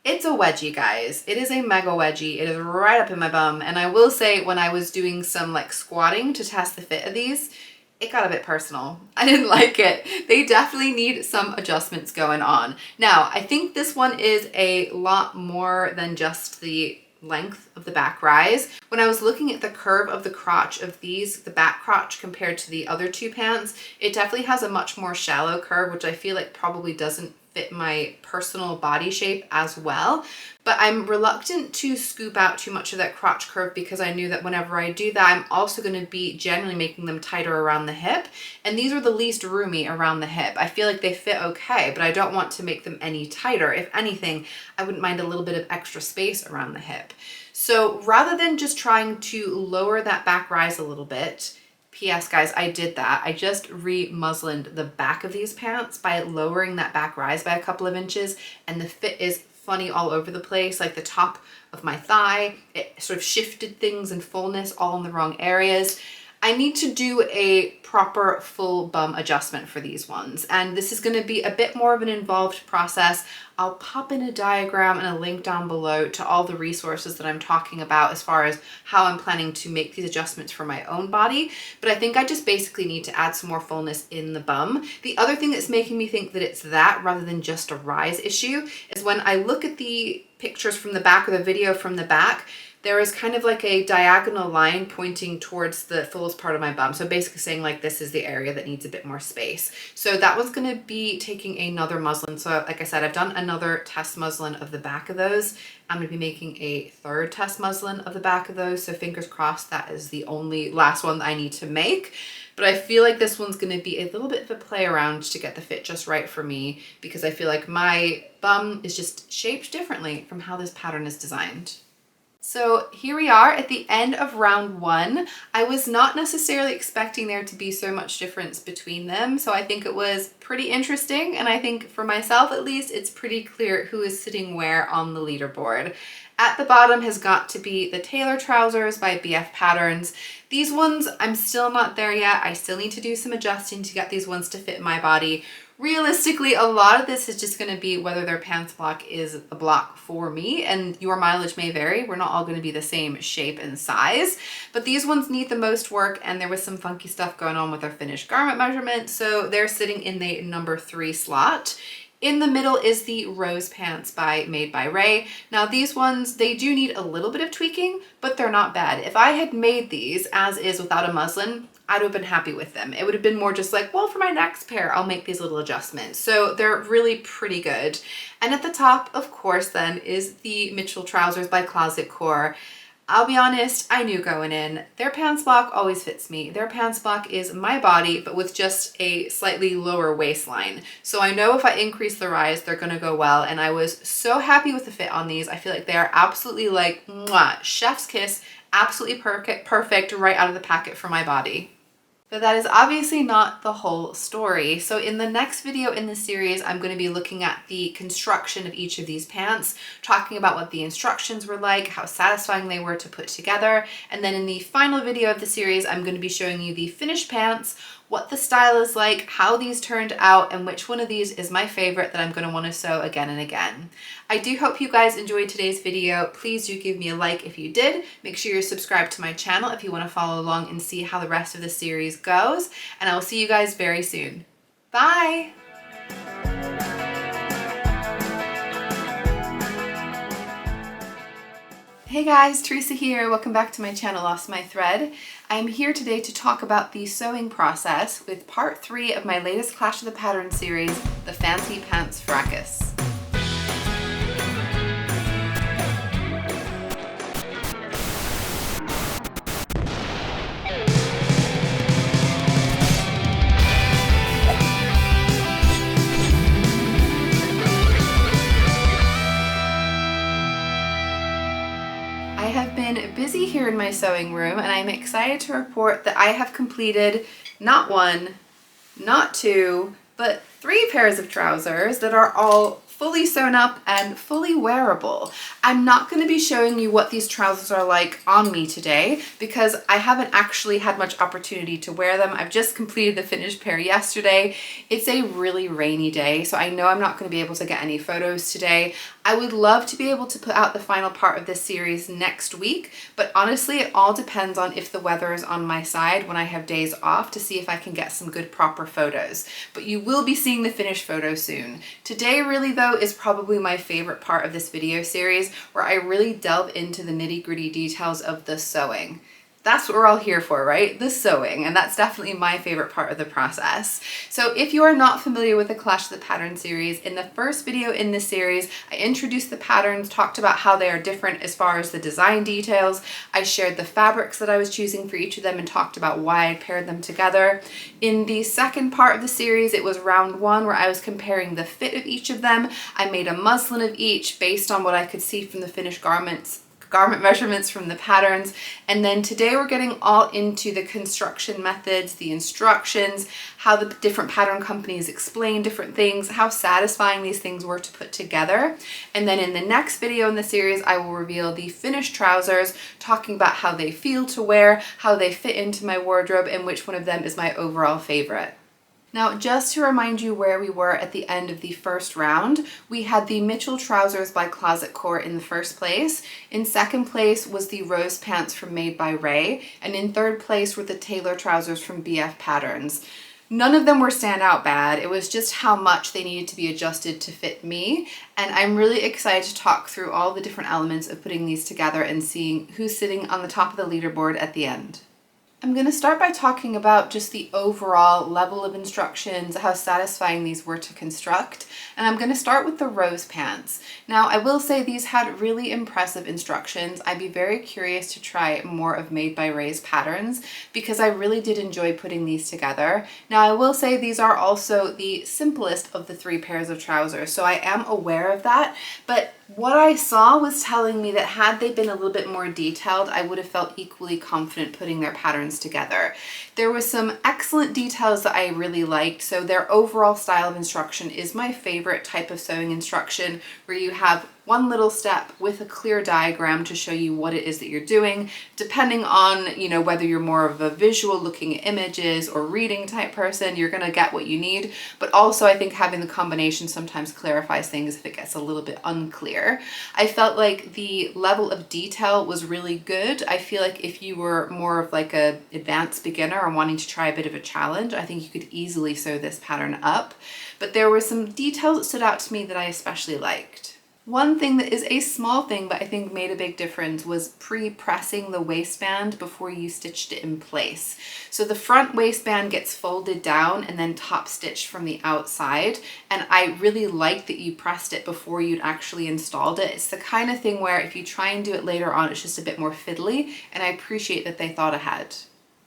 It's a wedgie, guys. It is a mega wedgie. It is right up in my bum. And I will say, when I was doing some like squatting to test the fit of these, it got a bit personal. I didn't like it. They definitely need some adjustments going on. Now, I think this one is a lot more than just the length of the back rise. When I was looking at the curve of the crotch of these, the back crotch compared to the other two pants, it definitely has a much more shallow curve, which I feel like probably doesn't fit my personal body shape as well. But I'm reluctant to scoop out too much of that crotch curve, because I knew that whenever I do that, I'm also going to be generally making them tighter around the hip. And these are the least roomy around the hip. I feel like they fit okay, but I don't want to make them any tighter. If anything, I wouldn't mind a little bit of extra space around the hip. So rather than just trying to lower that back rise a little bit, P.S. guys, I did that. I just re-muslined the back of these pants by lowering that back rise by a couple of inches, and the fit is funny all over the place. Like the top of my thigh, it sort of shifted things in fullness all in the wrong areas. I need to do a proper full bum adjustment for these ones, and this is going to be a bit more of an involved process. I'll pop in a diagram and a link down below to all the resources that I'm talking about as far as how I'm planning to make these adjustments for my own body, but I think I just basically need to add some more fullness in the bum. The other thing that's making me think that it's that rather than just a rise issue is when I look at the pictures from the back or the video from the back, there is kind of like a diagonal line pointing towards the fullest part of my bum. So basically saying like this is the area that needs a bit more space. So that one's going to be taking another muslin. So like I said, I've done another test muslin of the back of those. I'm going to be making a third test muslin of the back of those. So fingers crossed that is the only last one that I need to make. But I feel like this one's going to be a little bit of a play around to get the fit just right for me, because I feel like my bum is just shaped differently from how this pattern is designed. So here we are at the end of round one. I was not necessarily expecting there to be so much difference between them, so I think it was pretty interesting, and I think for myself at least, it's pretty clear who is sitting where on the leaderboard. At the bottom has got to be the Tailor Trousers by BF Patterns. These ones, I'm still not there yet. I still need to do some adjusting to get these ones to fit my body. Realistically, a lot of this is just going to be whether their pants block is a block for me, and your mileage may vary. We're not all going to be the same shape and size, but these ones need the most work, and there was some funky stuff going on with our finished garment measurement, so they're sitting in the number 3 slot. In the middle is the Rose Pants by Made by Rae. Now these ones, they do need a little bit of tweaking, but they're not bad. If I had made these as is without a muslin, I'd have been happy with them. It would have been more just like, well, for my next pair, I'll make these little adjustments. So they're really pretty good. And at the top, of course, then is the Mitchell Trousers by Closet Core. I'll be honest, I knew going in, their pants block always fits me. Their pants block is my body, but with just a slightly lower waistline. So I know if I increase the rise, they're gonna go well. And I was so happy with the fit on these. I feel like they are absolutely like, mwah, chef's kiss, absolutely perfect right out of the packet for my body. But that is obviously not the whole story. So in the next video in the series, I'm going to be looking at the construction of each of these pants, talking about what the instructions were like, how satisfying they were to put together. And then in the final video of the series, I'm going to be showing you the finished pants, what the style is like, how these turned out, and which one of these is my favorite that I'm going to want to sew again and again. I do hope you guys enjoyed today's video. Please do give me a like if you did. Make sure you're subscribed to my channel if you want to follow along and see how the rest of the series goes. And I will see you guys very soon. Bye! Hey guys, Teresa here. Welcome back to my channel, Lost My Thread. I'm here today to talk about the sewing process with part 3 of my latest Clash of the Patterns series, the Fancy Pants Fracas. I have been busy here in my sewing room, and I'm excited to report that I have completed not 1, not 2, but 3 pairs of trousers that are all fully sewn up and fully wearable. I'm not going to be showing you what these trousers are like on me today because I haven't actually had much opportunity to wear them. I've just completed the finished pair yesterday. It's a really rainy day, so I know I'm not going to be able to get any photos today. I would love to be able to put out the final part of this series next week, but honestly, it all depends on if the weather is on my side when I have days off to see if I can get some good proper photos. But you will be seeing the finished photo soon. Today really though is probably my favorite part of this video series where I really delve into the nitty-gritty details of the sewing. That's what we're all here for, right? The sewing, and that's definitely my favorite part of the process. So if you are not familiar with the Clash of the Patterns series, in the first video in this series, I introduced the patterns, talked about how they are different as far as the design details. I shared the fabrics that I was choosing for each of them and talked about why I paired them together. In the second part of the series, it was round 1 where I was comparing the fit of each of them. I made a muslin of each based on what I could see from the finished garment measurements from the patterns. And then today we're getting all into the construction methods, the instructions, how the different pattern companies explain different things, how satisfying these things were to put together. And then in the next video in the series, I will reveal the finished trousers, talking about how they feel to wear, how they fit into my wardrobe, and which one of them is my overall favorite. Now, just to remind you where we were at the end of the first round, we had the Mitchell Trousers by Closet Core in the first place. In second place was the Rose Pants from Made by Rae, and in third place were the Tailor Trousers from BF Patterns. None of them were standout bad, it was just how much they needed to be adjusted to fit me, and I'm really excited to talk through all the different elements of putting these together and seeing who's sitting on the top of the leaderboard at the end. I'm going to start by talking about just the overall level of instructions, how satisfying these were to construct, and I'm going to start with the Rose Pants. Now, I will say these had really impressive instructions. I'd be very curious to try more of Made by Rae's patterns because I really did enjoy putting these together. Now, I will say these are also the simplest of the 3 pairs of trousers, so I am aware of that, but What I saw was telling me that had they been a little bit more detailed, I would have felt equally confident putting their patterns together. There was some excellent details that I really liked. So their overall style of instruction is my favorite type of sewing instruction, where you have one little step with a clear diagram to show you what it is that you're doing, depending on, you know, whether you're more of a visual looking at images or reading type person, you're gonna get what you need. But also I think having the combination sometimes clarifies things if it gets a little bit unclear. I felt like the level of detail was really good. I feel like if you were more of like a advanced beginner or wanting to try a bit of a challenge, I think you could easily sew this pattern up. But there were some details that stood out to me that I especially liked. One thing that is a small thing, but I think made a big difference, was pre-pressing the waistband before you stitched it in place. So the front waistband gets folded down and then top stitched from the outside. And I really liked that you pressed it before you'd actually installed it. It's the kind of thing where if you try and do it later on, it's just a bit more fiddly, and I appreciate that they thought ahead.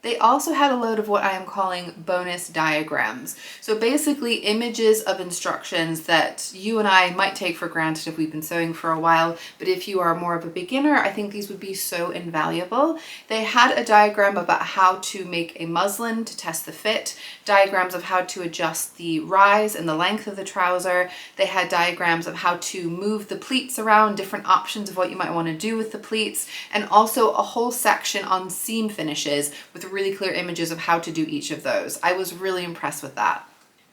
They also had a load of what I am calling bonus diagrams. So basically images of instructions that you and I might take for granted if we've been sewing for a while, but if you are more of a beginner, I think these would be so invaluable. They had a diagram about how to make a muslin to test the fit, diagrams of how to adjust the rise and the length of the trouser. They had diagrams of how to move the pleats around, different options of what you might want to do with the pleats, and also a whole section on seam finishes with really clear images of how to do each of those. I was really impressed with that.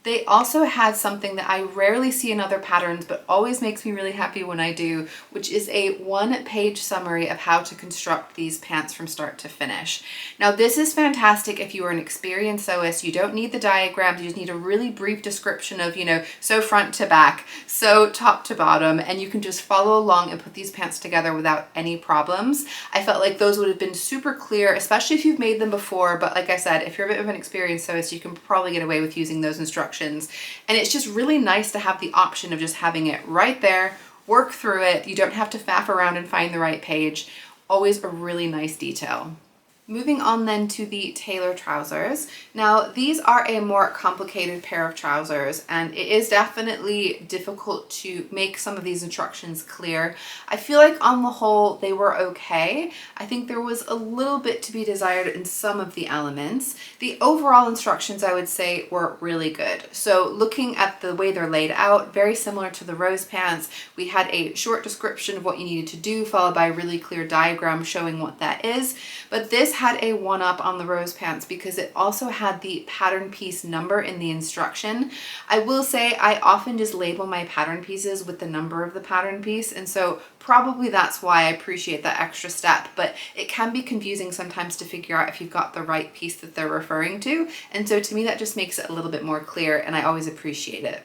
They also had something that I rarely see in other patterns, but always makes me really happy when I do, which is a one-page summary of how to construct these pants from start to finish. Now, this is fantastic if you are an experienced sewist. You don't need the diagrams, you just need a really brief description of, you know, sew front to back, sew top to bottom, and you can just follow along and put these pants together without any problems. I felt like those would have been super clear, especially if you've made them before, but like I said, if you're a bit of an experienced sewist, you can probably get away with using those instructions. And it's just really nice to have the option of just having it right there, work through it. You don't have to faff around and find the right page. Always a really nice detail. Moving on then to the tailor trousers. Now, these are a more complicated pair of trousers, and it is definitely difficult to make some of these instructions clear. I feel like on the whole, they were okay. I think there was a little bit to be desired in some of the elements. The overall instructions, I would say, were really good. So looking at the way they're laid out, very similar to the rose pants, we had a short description of what you needed to do, followed by a really clear diagram showing what that is. But this had a one-up on the rose pants because it also had the pattern piece number in the instruction. I will say I often just label my pattern pieces with the number of the pattern piece, and so probably that's why I appreciate that extra step, but it can be confusing sometimes to figure out if you've got the right piece that they're referring to, and so to me that just makes it a little bit more clear, and I always appreciate it.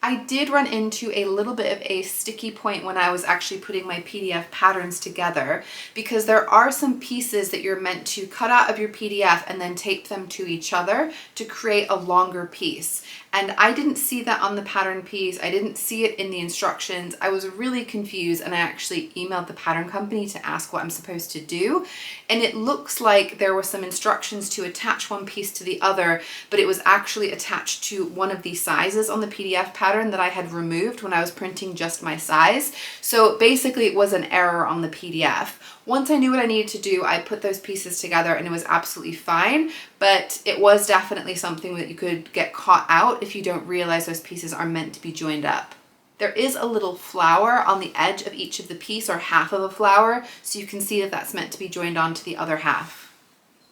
I did run into a little bit of a sticky point when I was actually putting my PDF patterns together, because there are some pieces that you're meant to cut out of your PDF and then tape them to each other to create a longer piece. And I didn't see that on the pattern piece. I didn't see it in the instructions. I was really confused, and I actually emailed the pattern company to ask what I'm supposed to do. And it looks like there were some instructions to attach one piece to the other, but it was actually attached to one of the sizes on the PDF pattern that I had removed when I was printing just my size. So basically it was an error on the PDF. Once I knew what I needed to do, I put those pieces together and it was absolutely fine, but it was definitely something that you could get caught out if you don't realize those pieces are meant to be joined up. There is a little flower on the edge of each of the piece, or half of a flower, so you can see that that's meant to be joined onto the other half.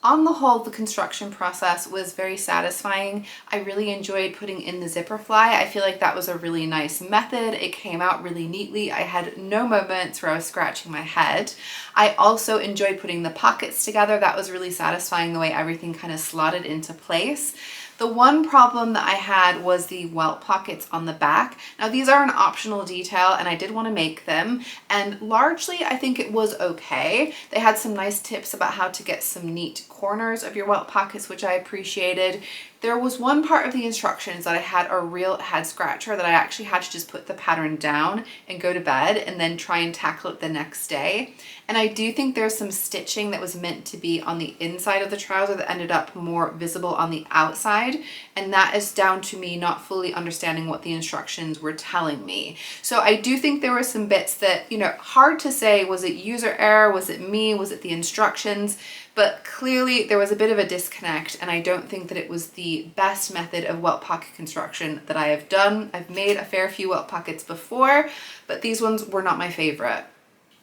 On the whole, the construction process was very satisfying. I really enjoyed putting in the zipper fly. I feel like that was a really nice method. It came out really neatly. I had no moments where I was scratching my head. I also enjoyed putting the pockets together. That was really satisfying, the way everything kind of slotted into place. The one problem that I had was the welt pockets on the back. Now these are an optional detail and I did want to make them, and largely I think it was okay. They had some nice tips about how to get some neat corners of your welt pockets, which I appreciated. There was one part of the instructions that I had a real head scratcher that I actually had to just put the pattern down and go to bed and then try and tackle it the next day. And I do think there's some stitching that was meant to be on the inside of the trouser that ended up more visible on the outside. And that is down to me not fully understanding what the instructions were telling me. So I do think there were some bits that, you know, hard to say, was it user error? Was it me? Was it the instructions? But clearly there was a bit of a disconnect, and I don't think that it was the best method of welt pocket construction that I have done. I've made a fair few welt pockets before, but these ones were not my favorite.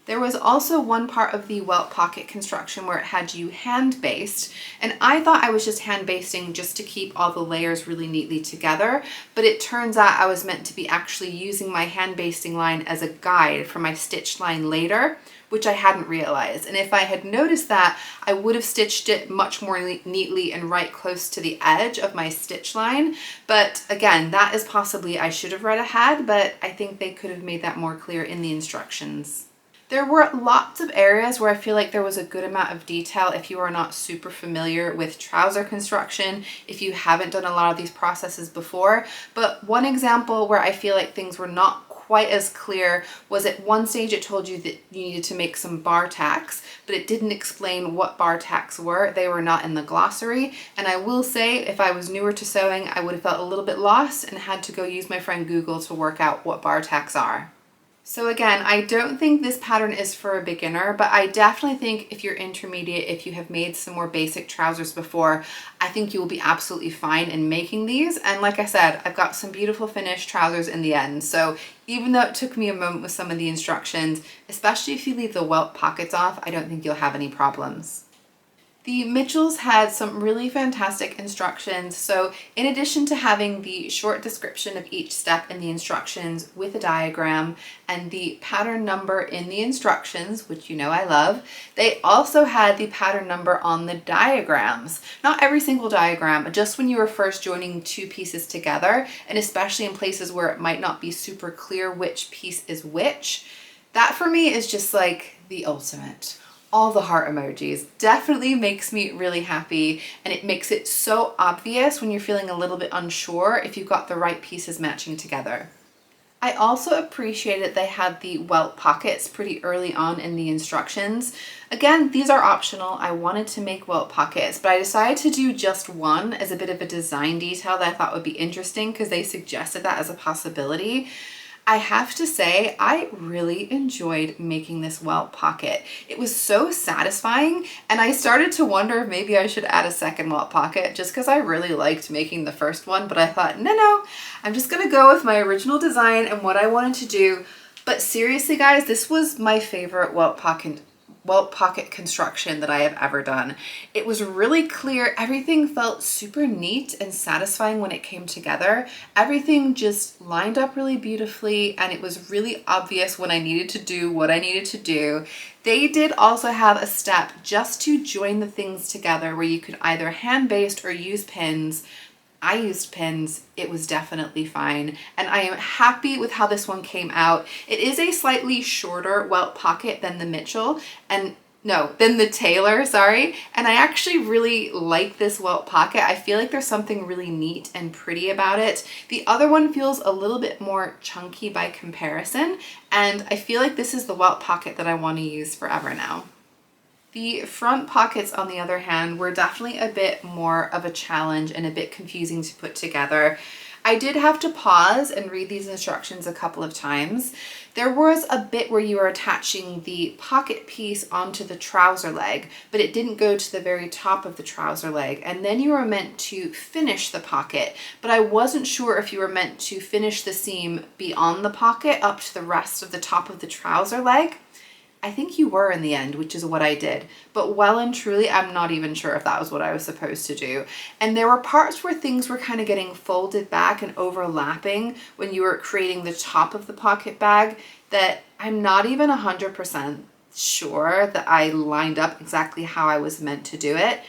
There was also one part of the welt pocket construction where it had you hand based, and I thought I was just hand basting just to keep all the layers really neatly together, but it turns out I was meant to be actually using my hand basting line as a guide for my stitch line later, which I hadn't realized. And if I had noticed that, I would have stitched it much more neatly and right close to the edge of my stitch line. But again, that is possibly I should have read ahead, but I think they could have made that more clear in the instructions. There were lots of areas where I feel like there was a good amount of detail if you are not super familiar with trouser construction, if you haven't done a lot of these processes before. But one example where I feel like things were not quite as clear was at one stage it told you that you needed to make some bar tacks, but it didn't explain what bar tacks were. They were not in the glossary. And I will say, if I was newer to sewing, I would have felt a little bit lost and had to go use my friend Google to work out what bar tacks are. So again, I don't think this pattern is for a beginner, but I definitely think if you're intermediate, if you have made some more basic trousers before, I think you will be absolutely fine in making these. And like I said, I've got some beautiful finished trousers in the end. So even though it took me a moment with some of the instructions, especially if you leave the welt pockets off, I don't think you'll have any problems. The Mitchells had some really fantastic instructions. So in addition to having the short description of each step in the instructions with a diagram and the pattern number in the instructions, which you know I love, they also had the pattern number on the diagrams. Not every single diagram, just when you were first joining two pieces together, and especially in places where it might not be super clear which piece is which. That for me is just like the ultimate. All the heart emojis definitely makes me really happy, and it makes it so obvious when you're feeling a little bit unsure if you've got the right pieces matching together. I also appreciated they had the welt pockets pretty early on in the instructions. Again, these are optional. I wanted to make welt pockets, but I decided to do just one as a bit of a design detail that I thought would be interesting because they suggested that as a possibility. I have to say, I really enjoyed making this welt pocket. It was so satisfying, and I started to wonder if maybe I should add a second welt pocket just because I really liked making the first one, but I thought, no, I'm just gonna go with my original design and what I wanted to do. But seriously, guys, this was my favorite welt pocket construction that I have ever done. It was really clear. Everything felt super neat and satisfying when it came together. Everything just lined up really beautifully, and it was really obvious when I needed to do what I needed to do. They did also have a step just to join the things together where you could either hand baste or use pins. I used pins. It was definitely fine, and I am happy with how this one came out. It is a slightly shorter welt pocket than the Mitchell, than the Taylor, sorry. And I actually really like this welt pocket. I feel like there's something really neat and pretty about it. The other one feels a little bit more chunky by comparison, and I feel like this is the welt pocket that I want to use forever now. The front pockets, on the other hand, were definitely a bit more of a challenge and a bit confusing to put together. I did have to pause and read these instructions a couple of times. There was a bit where you were attaching the pocket piece onto the trouser leg, but it didn't go to the very top of the trouser leg. And then you were meant to finish the pocket, but I wasn't sure if you were meant to finish the seam beyond the pocket up to the rest of the top of the trouser leg. I think you were in the end, which is what I did. But well and truly, I'm not even sure if that was what I was supposed to do. And there were parts where things were kind of getting folded back and overlapping when you were creating the top of the pocket bag that I'm not even 100% sure that I lined up exactly how I was meant to do it,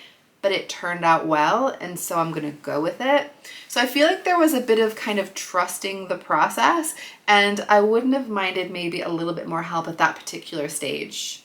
but it turned out well, and so I'm gonna go with it. So I feel like there was a bit of kind of trusting the process, and I wouldn't have minded maybe a little bit more help at that particular stage.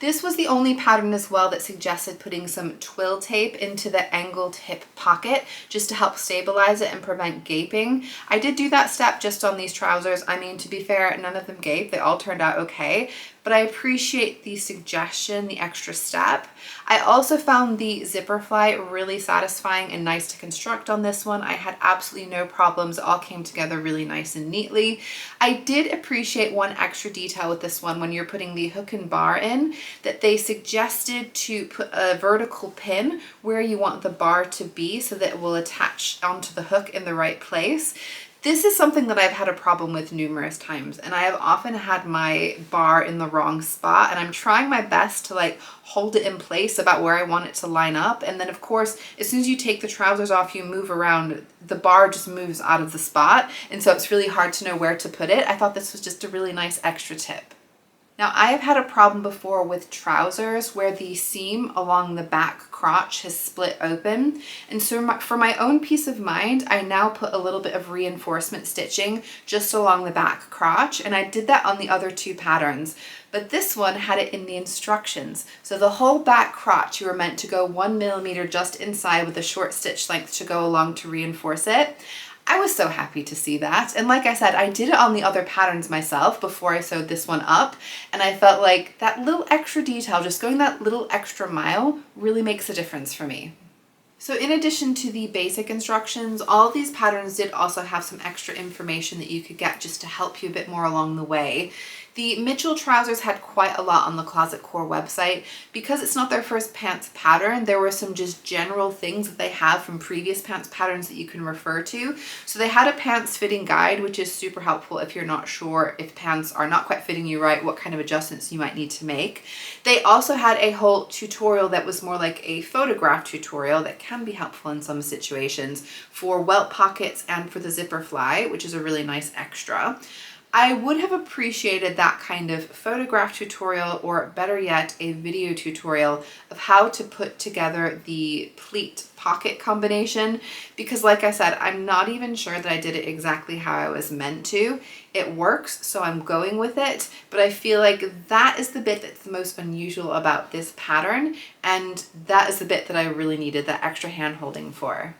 This was the only pattern as well that suggested putting some twill tape into the angled hip pocket just to help stabilize it and prevent gaping. I did do that step just on these trousers. I mean, to be fair, none of them gaped. They all turned out okay, but I appreciate the suggestion, the extra step. I also found the zipper fly really satisfying and nice to construct on this one. I had absolutely no problems. It all came together really nice and neatly. I did appreciate one extra detail with this one when you're putting the hook and bar in, that they suggested to put a vertical pin where you want the bar to be so that it will attach onto the hook in the right place. This is something that I've had a problem with numerous times, and I have often had my bar in the wrong spot, and I'm trying my best to like hold it in place about where I want it to line up. And then of course, as soon as you take the trousers off, you move around, the bar just moves out of the spot. And so it's really hard to know where to put it. I thought this was just a really nice extra tip. Now, I have had a problem before with trousers where the seam along the back crotch has split open. And so for my own peace of mind, I now put a little bit of reinforcement stitching just along the back crotch. And I did that on the other two patterns, but this one had it in the instructions. So the whole back crotch, you were meant to go 1 millimeter just inside with a short stitch length to go along to reinforce it. I was so happy to see that. And like I said, I did it on the other patterns myself before I sewed this one up. And I felt like that little extra detail, just going that little extra mile, really makes a difference for me. So in addition to the basic instructions, all of these patterns did also have some extra information that you could get just to help you a bit more along the way. The Mitchell trousers had quite a lot on the Closet Core website. Because it's not their first pants pattern, there were some just general things that they have from previous pants patterns that you can refer to. So they had a pants fitting guide, which is super helpful if you're not sure if pants are not quite fitting you right, what kind of adjustments you might need to make. They also had a whole tutorial that was more like a photograph tutorial that can be helpful in some situations for welt pockets and for the zipper fly, which is a really nice extra. I would have appreciated that kind of photograph tutorial, or better yet, a video tutorial of how to put together the pleat pocket combination, because like I said, I'm not even sure that I did it exactly how I was meant to. It works, so I'm going with it, but I feel like that is the bit that's the most unusual about this pattern, and that is the bit that I really needed that extra hand holding for.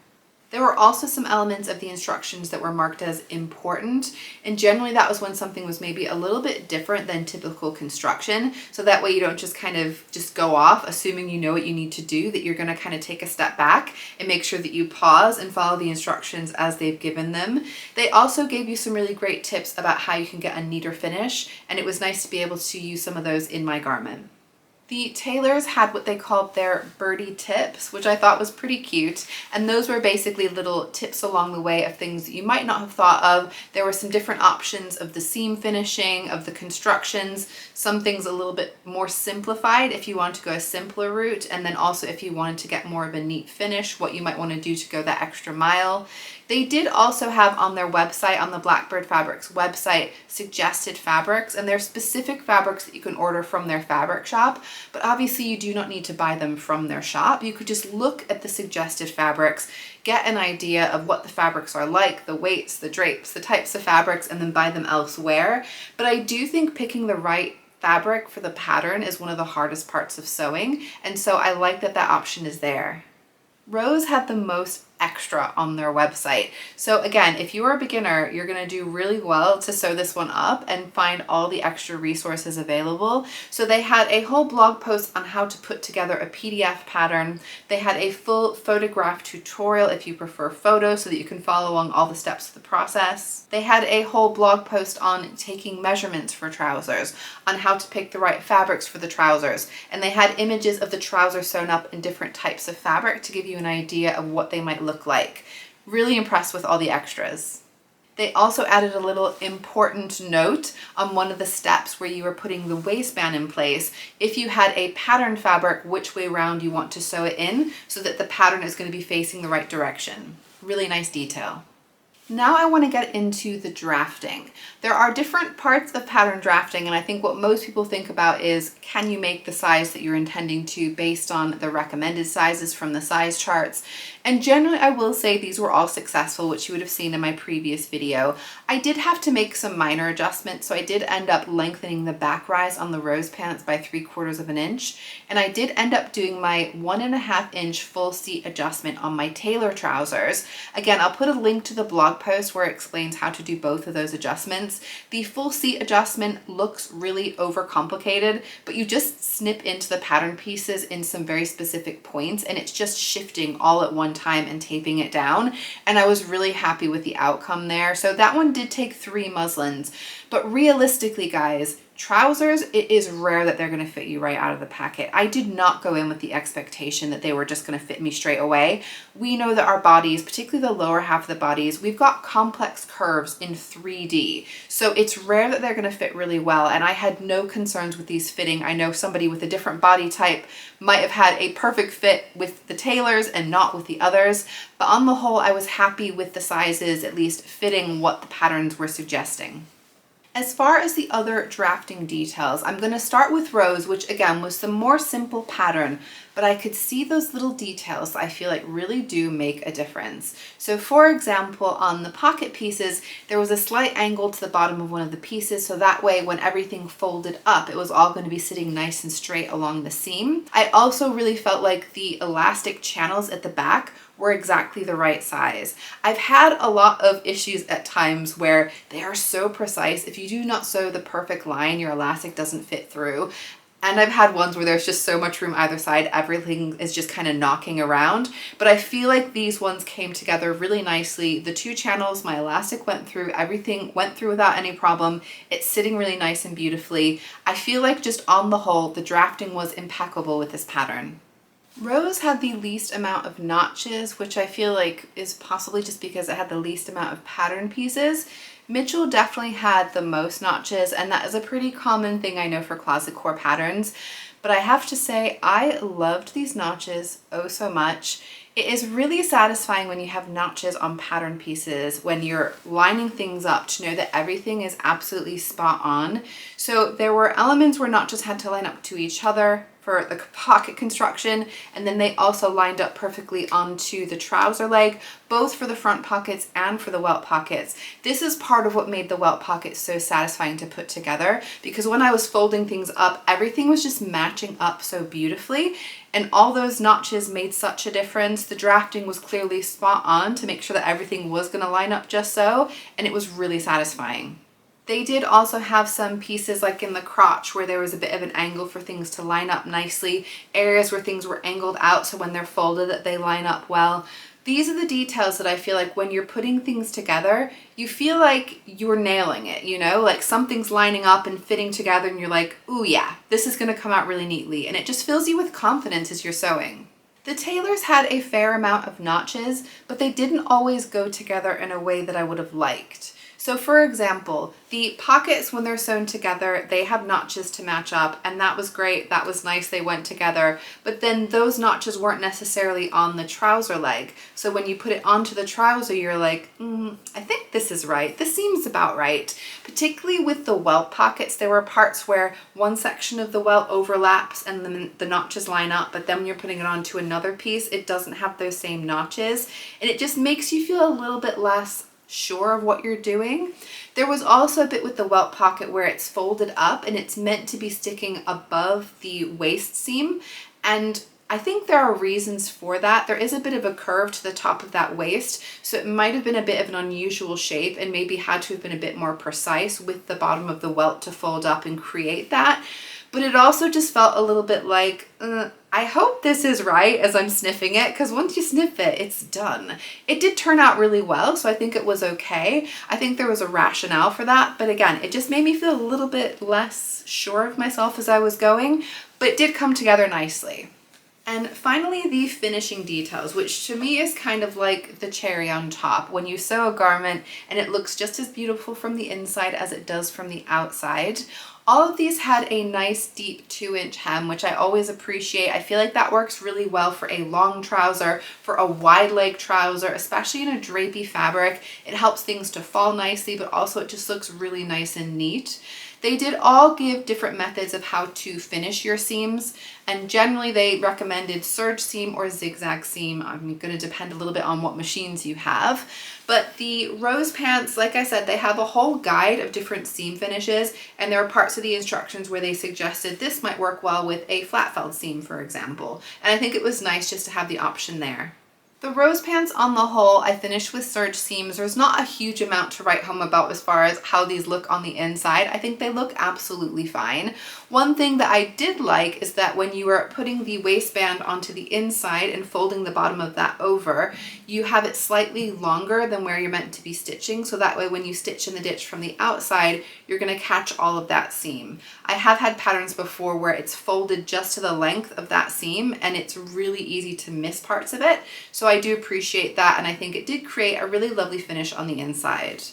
There were also some elements of the instructions that were marked as important, and generally that was when something was maybe a little bit different than typical construction, so that way you don't just kind of just go off assuming you know what you need to do, that you're going to kind of take a step back and make sure that you pause and follow the instructions as they've given them. They also gave you some really great tips about how you can get a neater finish, and it was nice to be able to use some of those in my garment. The tailors had what they called their birdie tips, which I thought was pretty cute. And those were basically little tips along the way of things that you might not have thought of. There were some different options of the seam finishing, of the constructions, some things a little bit more simplified if you want to go a simpler route. And then also if you wanted to get more of a neat finish, what you might want to do to go that extra mile. They did also have on their website, on the Blackbird Fabrics website, suggested fabrics, and there's specific fabrics that you can order from their fabric shop, but obviously you do not need to buy them from their shop. You could just look at the suggested fabrics, get an idea of what the fabrics are like, the weights, the drapes, the types of fabrics, and then buy them elsewhere. But I do think picking the right fabric for the pattern is one of the hardest parts of sewing, and so I like that that option is there. Rose had the most extra on their website. So again, if you are a beginner, you're going to do really well to sew this one up and find all the extra resources available. So they had a whole blog post on how to put together a PDF pattern. They had a full photograph tutorial if you prefer photos so that you can follow along all the steps of the process. They had a whole blog post on taking measurements for trousers, on how to pick the right fabrics for the trousers, and they had images of the trousers sewn up in different types of fabric to give you an idea of what they might look like. Really impressed with all the extras. They also added a little important note on one of the steps where you were putting the waistband in place. If you had a pattern fabric, which way round you want to sew it in so that the pattern is going to be facing the right direction. Really nice detail. Now I want to get into the drafting. There are different parts of pattern drafting, and I think what most people think about is, can you make the size that you're intending to based on the recommended sizes from the size charts? And generally, I will say these were all successful, which you would have seen in my previous video. I did have to make some minor adjustments, so I did end up lengthening the back rise on the rose pants by 3/4 of an inch, and I did end up doing my 1.5 inch full seat adjustment on my tailor trousers. Again, I'll put a link to the blog post where it explains how to do both of those adjustments. The full seat adjustment looks really overcomplicated, but you just snip into the pattern pieces in some very specific points, and it's just shifting all at one time and taping it down, and I was really happy with the outcome there. So that one did take 3 muslins, but realistically, guys, trousers, it is rare that they're going to fit you right out of the packet. I did not go in with the expectation that they were just going to fit me straight away. We know that our bodies, particularly the lower half of the bodies, we've got complex curves in 3D. So it's rare that they're going to fit really well, and I had no concerns with these fitting. I know somebody with a different body type might have had a perfect fit with the tailors and not with the others, but on the whole, I was happy with the sizes at least fitting what the patterns were suggesting. As far as the other drafting details, I'm going to start with Rose, which again was the more simple pattern, but I could see those little details I feel like really do make a difference. So for example, on the pocket pieces, there was a slight angle to the bottom of one of the pieces, so that way when everything folded up, it was all going to be sitting nice and straight along the seam. I also really felt like the elastic channels at the back were exactly the right size. I've had a lot of issues at times where they are so precise. If you do not sew the perfect line, your elastic doesn't fit through. And I've had ones where there's just so much room either side, everything is just kind of knocking around. But I feel like these ones came together really nicely. The 2 channels, my elastic went through, everything went through without any problem. It's sitting really nice and beautifully. I feel like just on the whole, the drafting was impeccable with this pattern. Rose had the least amount of notches, which I feel like is possibly just because it had the least amount of pattern pieces. Mitchell definitely had the most notches, and that is a pretty common thing I know for closet core patterns. But I have to say, I loved these notches oh so much. It is really satisfying when you have notches on pattern pieces, when you're lining things up, to know that everything is absolutely spot on. So there were elements where notches had to line up to each other for the pocket construction, and then they also lined up perfectly onto the trouser leg, both for the front pockets and for the welt pockets. This is part of what made the welt pockets so satisfying to put together, because when I was folding things up, everything was just matching up so beautifully, and all those notches made such a difference. The drafting was clearly spot on to make sure that everything was going to line up just so, and it was really satisfying. They did also have some pieces like in the crotch where there was a bit of an angle for things to line up nicely, areas where things were angled out so when they're folded that they line up well. These are the details that I feel like when you're putting things together, you feel like you're nailing it, you know, like something's lining up and fitting together and you're like, ooh yeah, this is going to come out really neatly, and it just fills you with confidence as you're sewing. The tailors had a fair amount of notches, but they didn't always go together in a way that I would have liked. So for example, the pockets, when they're sewn together, they have notches to match up, and that was great, that was nice, they went together, but then those notches weren't necessarily on the trouser leg. So when you put it onto the trouser, you're like, I think this is right, this seems about right. Particularly with the welt pockets, there were parts where one section of the welt overlaps and then the notches line up, but then when you're putting it onto another piece, it doesn't have those same notches, and it just makes you feel a little bit less sure of what you're doing. There was also a bit with the welt pocket where it's folded up and it's meant to be sticking above the waist seam, and I think there are reasons for that. There is a bit of a curve to the top of that waist, so it might have been a bit of an unusual shape and maybe had to have been a bit more precise with the bottom of the welt to fold up and create that. But it also just felt a little bit like, I hope this is right as I'm sniffing it, because once you sniff it, it's done. It did turn out really well, so I think it was okay. I think there was a rationale for that, but again, it just made me feel a little bit less sure of myself as I was going, but it did come together nicely. And finally, the finishing details, which to me is kind of like the cherry on top. When you sew a garment and it looks just as beautiful from the inside as it does from the outside. All of these had a nice deep 2-inch hem, which I always appreciate. I feel like that works really well for a long trouser, for a wide leg trouser, especially in a drapey fabric. It helps things to fall nicely, but also it just looks really nice and neat. They did all give different methods of how to finish your seams, and generally they recommended serge seam or zigzag seam. I'm going to depend a little bit on what machines you have. But the Rose pants, like I said, they have a whole guide of different seam finishes, and there are parts of the instructions where they suggested this might work well with a flat felled seam, for example. And I think it was nice just to have the option there. The Rose pants on the whole, I finished with serge seams. There's not a huge amount to write home about as far as how these look on the inside. I think they look absolutely fine. One thing that I did like is that when you are putting the waistband onto the inside and folding the bottom of that over, you have it slightly longer than where you're meant to be stitching. So that way when you stitch in the ditch from the outside, you're going to catch all of that seam. I have had patterns before where it's folded just to the length of that seam and it's really easy to miss parts of it. So I do appreciate that, and I think it did create a really lovely finish on the inside.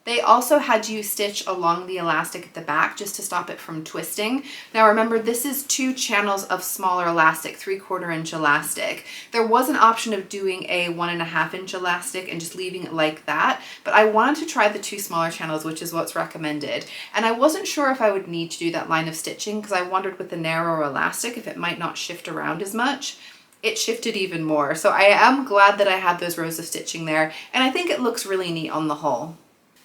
They also had you stitch along the elastic at the back just to stop it from twisting. Now remember, this is 2 channels of smaller elastic, 3/4 inch elastic. There was an option of doing a 1.5 inch elastic and just leaving it like that, but I wanted to try the 2 smaller channels, which is what's recommended. And I wasn't sure if I would need to do that line of stitching because I wondered with the narrower elastic if it might not shift around as much. It shifted even more. So I am glad that I had those rows of stitching there, and I think it looks really neat on the whole.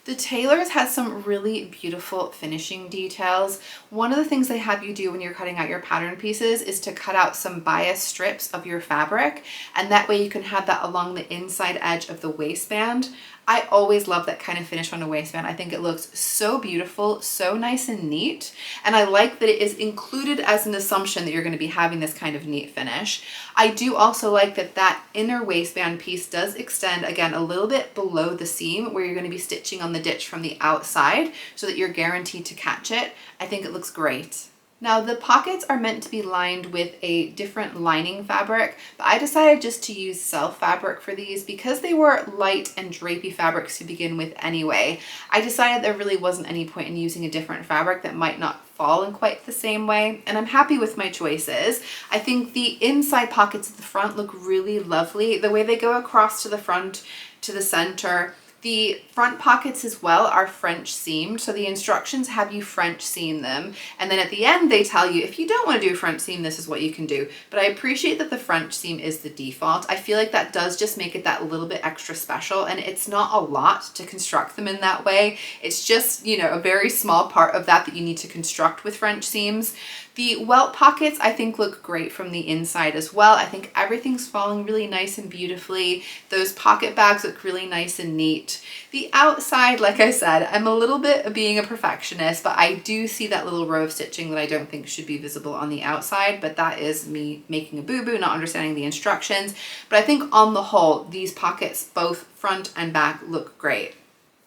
The tailors had some really beautiful finishing details. One of the things they have you do when you're cutting out your pattern pieces is to cut out some bias strips of your fabric, and that way you can have that along the inside edge of the waistband. I always love that kind of finish on a waistband. I think it looks so beautiful, so nice and neat. And I like that it is included as an assumption that you're going to be having this kind of neat finish. I do also like that that inner waistband piece does extend again a little bit below the seam where you're going to be stitching on the ditch from the outside so that you're guaranteed to catch it. I think it looks great. Now the pockets are meant to be lined with a different lining fabric, but I decided just to use self fabric for these because they were light and drapey fabrics to begin with anyway. I decided there really wasn't any point in using a different fabric that might not fall in quite the same way, and I'm happy with my choices. I think the inside pockets at the front look really lovely. The way they go across to the front, to the center. The front pockets as well are French seamed, so the instructions have you French seam them, and then at the end they tell you if you don't want to do French seam, this is what you can do. But I appreciate that the French seam is the default. I feel like that does just make it that little bit extra special, and it's not a lot to construct them in that way. It's just, you know, a very small part of that you need to construct with French seams. The welt pockets I think look great from the inside as well. I think everything's falling really nice and beautifully. Those pocket bags look really nice and neat. The outside, like I said, I'm a little bit being a perfectionist, but I do see that little row of stitching that I don't think should be visible on the outside, but that is me making a boo-boo, not understanding the instructions. But I think on the whole, these pockets, both front and back, look great.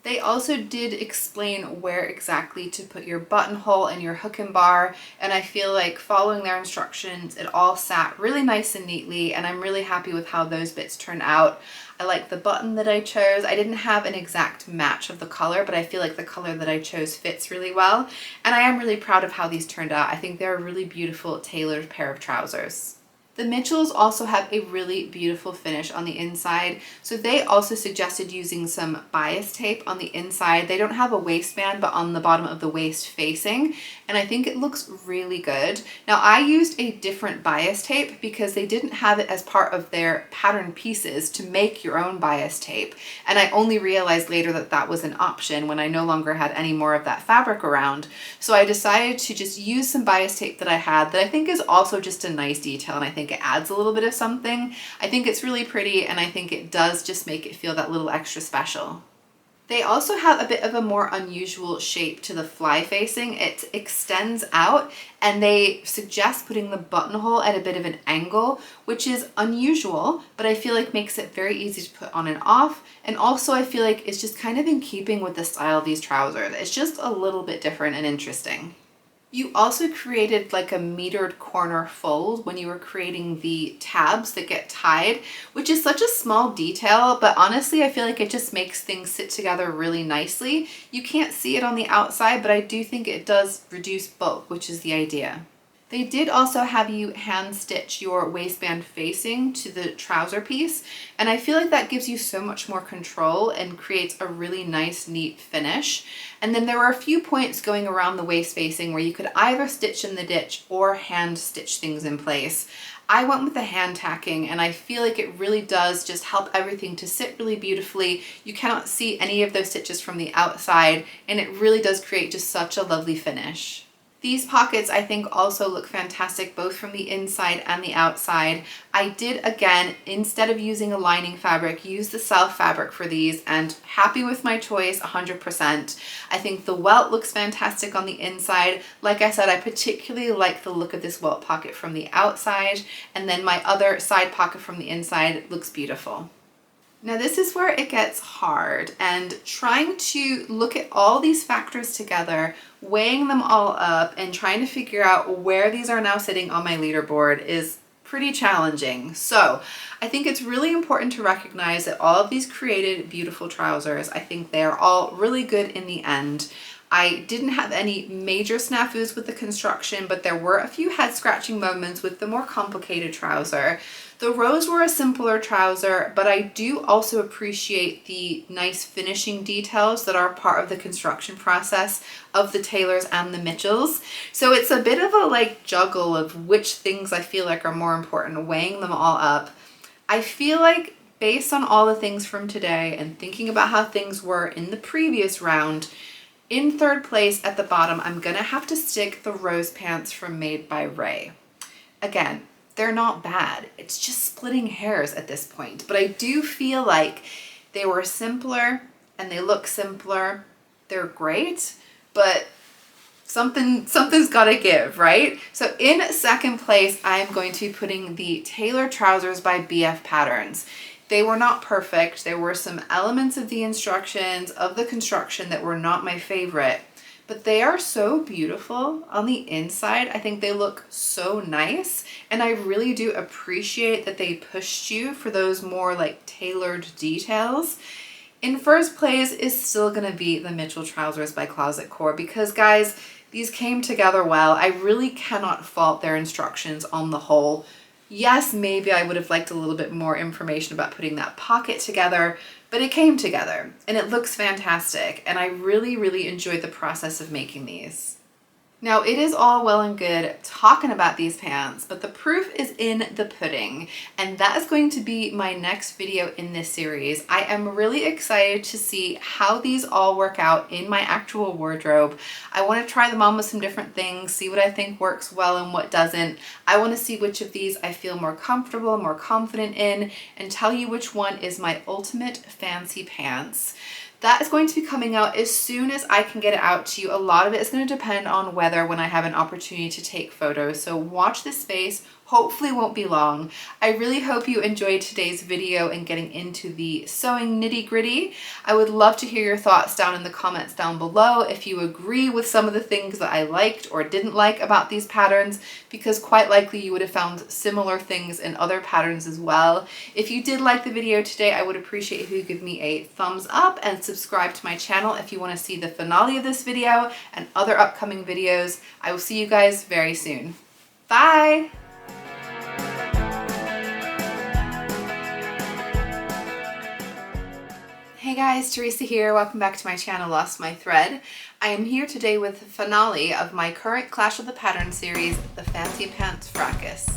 They also did explain where exactly to put your buttonhole and your hook and bar, and I feel like following their instructions, it all sat really nice and neatly, and I'm really happy with how those bits turned out. I like the button that I chose. I didn't have an exact match of the color, but I feel like the color that I chose fits really well, and I am really proud of how these turned out. I think they're a really beautiful tailored pair of trousers. The Mitchells also have a really beautiful finish on the inside, so they also suggested using some bias tape on the inside. They don't have a waistband, but on the bottom of the waist facing, and I think it looks really good. Now I used a different bias tape because they didn't have it as part of their pattern pieces to make your own bias tape, and I only realized later that that was an option when I no longer had any more of that fabric around. So I decided to just use some bias tape that I had that I think is also just a nice detail, and I think it adds a little bit of something. I think it's really pretty, and I think it does just make it feel that little extra special. They also have a bit of a more unusual shape to the fly facing. It extends out, and they suggest putting the buttonhole at a bit of an angle, which is unusual, but I feel like makes it very easy to put on and off. And also I feel like it's just kind of in keeping with the style of these trousers. It's just a little bit different and interesting. You also created like a metered corner fold when you were creating the tabs that get tied, which is such a small detail, but honestly I feel like it just makes things sit together really nicely. You can't see it on the outside, but I do think it does reduce bulk, which is the idea. They did also have you hand stitch your waistband facing to the trouser piece, and I feel like that gives you so much more control and creates a really nice, neat finish. And then there were a few points going around the waist facing where you could either stitch in the ditch or hand stitch things in place. I went with the hand tacking, and I feel like it really does just help everything to sit really beautifully. You cannot see any of those stitches from the outside, and it really does create just such a lovely finish. These pockets I think also look fantastic both from the inside and the outside. I did, again, instead of using a lining fabric, use the self fabric for these, and happy with my choice 100%. I think the welt looks fantastic on the inside. Like I said, I particularly like the look of this welt pocket from the outside, and then my other side pocket from the inside looks beautiful. Now this is where it gets hard, and trying to look at all these factors together, weighing them all up and trying to figure out where these are now sitting on my leaderboard is pretty challenging. So I think it's really important to recognize that all of these created beautiful trousers. I think they're all really good in the end. I didn't have any major snafus with the construction, but there were a few head scratching moments with the more complicated trouser. The rose were a simpler trouser, but I do also appreciate the nice finishing details that are part of the construction process of the Taylors and the Mitchells. So it's a bit of a like juggle of which things I feel like are more important, weighing them all up. I feel like based on all the things from today and thinking about how things were in the previous round, in third place at the bottom, I'm gonna have to stick the rose pants from Made by Rae. Again, they're not bad. It's just splitting hairs at this point. But I do feel like they were simpler and they look simpler. They're great, but something's gotta give, right? So in second place, I'm going to be putting the Taylor trousers by BF Patterns. They were not perfect. There were some elements of the instructions, of the construction that were not my favorite, but they are so beautiful on the inside. I think they look so nice, and I really do appreciate that they pushed you for those more like tailored details. In first place is still gonna be the Mitchell trousers by Closet Core because guys, these came together well. I really cannot fault their instructions on the whole. Yes, maybe I would have liked a little bit more information about putting that pocket together, but it came together and it looks fantastic. And I really, really enjoyed the process of making these. Now it is all well and good talking about these pants, but the proof is in the pudding, and that is going to be my next video in this series. I am really excited to see how these all work out in my actual wardrobe. I want to try them on with some different things, see what I think works well and what doesn't. I want to see which of these I feel more comfortable, more confident in, and tell you which one is my ultimate fancy pants. That is going to be coming out as soon as I can get it out to you. A lot of it is going to depend on weather when I have an opportunity to take photos. So watch this space. Hopefully it won't be long. I really hope you enjoyed today's video and getting into the sewing nitty-gritty. I would love to hear your thoughts down in the comments down below if you agree with some of the things that I liked or didn't like about these patterns, because quite likely you would have found similar things in other patterns as well. If you did like the video today, I would appreciate if you give me a thumbs up and subscribe to my channel if you want to see the finale of this video and other upcoming videos. I will see you guys very soon. Bye! Hey guys, Teresa here. Welcome back to my channel, Lost My Thread. I am here today with the finale of my current Clash of the Pattern series, the Fancy Pants Fracas.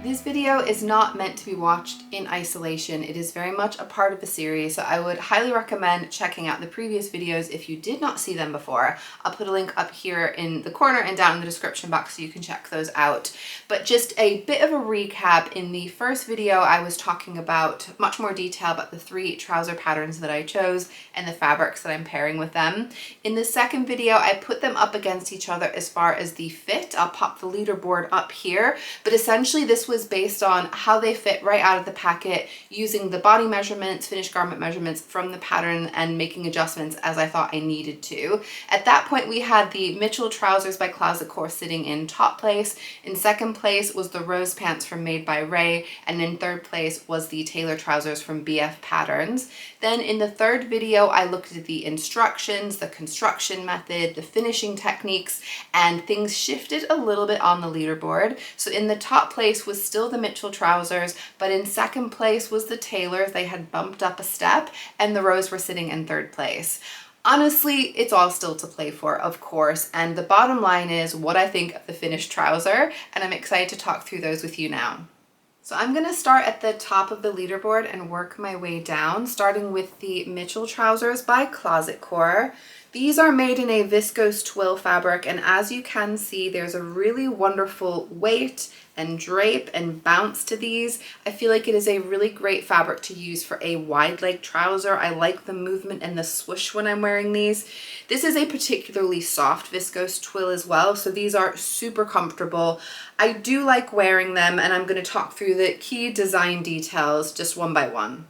This video is not meant to be watched in isolation. It is very much a part of the series, so I would highly recommend checking out the previous videos if you did not see them before. I'll put a link up here in the corner and down in the description box so you can check those out. But just a bit of a recap, in the first video I was talking about much more detail about the 3 trouser patterns that I chose and the fabrics that I'm pairing with them. In the second video I put them up against each other as far as the fit. I'll pop the leaderboard up here, but essentially this was based on on how they fit right out of the packet, using the body measurements, finished garment measurements from the pattern and making adjustments as I thought I needed to. At that point, we had the Mitchell trousers by Closet Core sitting in top place. In second place was the rose pants from Made by Rae, and in third place was the tailor trousers from BF Patterns. Then in the third video, I looked at the instructions, the construction method, the finishing techniques, and things shifted a little bit on the leaderboard. So in the top place was still the Mitchell trousers, but in second place was the tailors. They had bumped up a step, and the rose were sitting in third place. Honestly, it's all still to play for, of course, and the bottom line is what I think of the finished trouser, and I'm excited to talk through those with you now. So I'm gonna start at the top of the leaderboard and work my way down, starting with the Mitchell trousers by Closet Core. These are made in a viscose twill fabric, and as you can see, there's a really wonderful weight and drape and bounce to these. I feel like it is a really great fabric to use for a wide leg trouser. I like the movement and the swoosh when I'm wearing these. This is a particularly soft viscose twill as well, so these are super comfortable. I do like wearing them, and I'm going to talk through the key design details just one by one.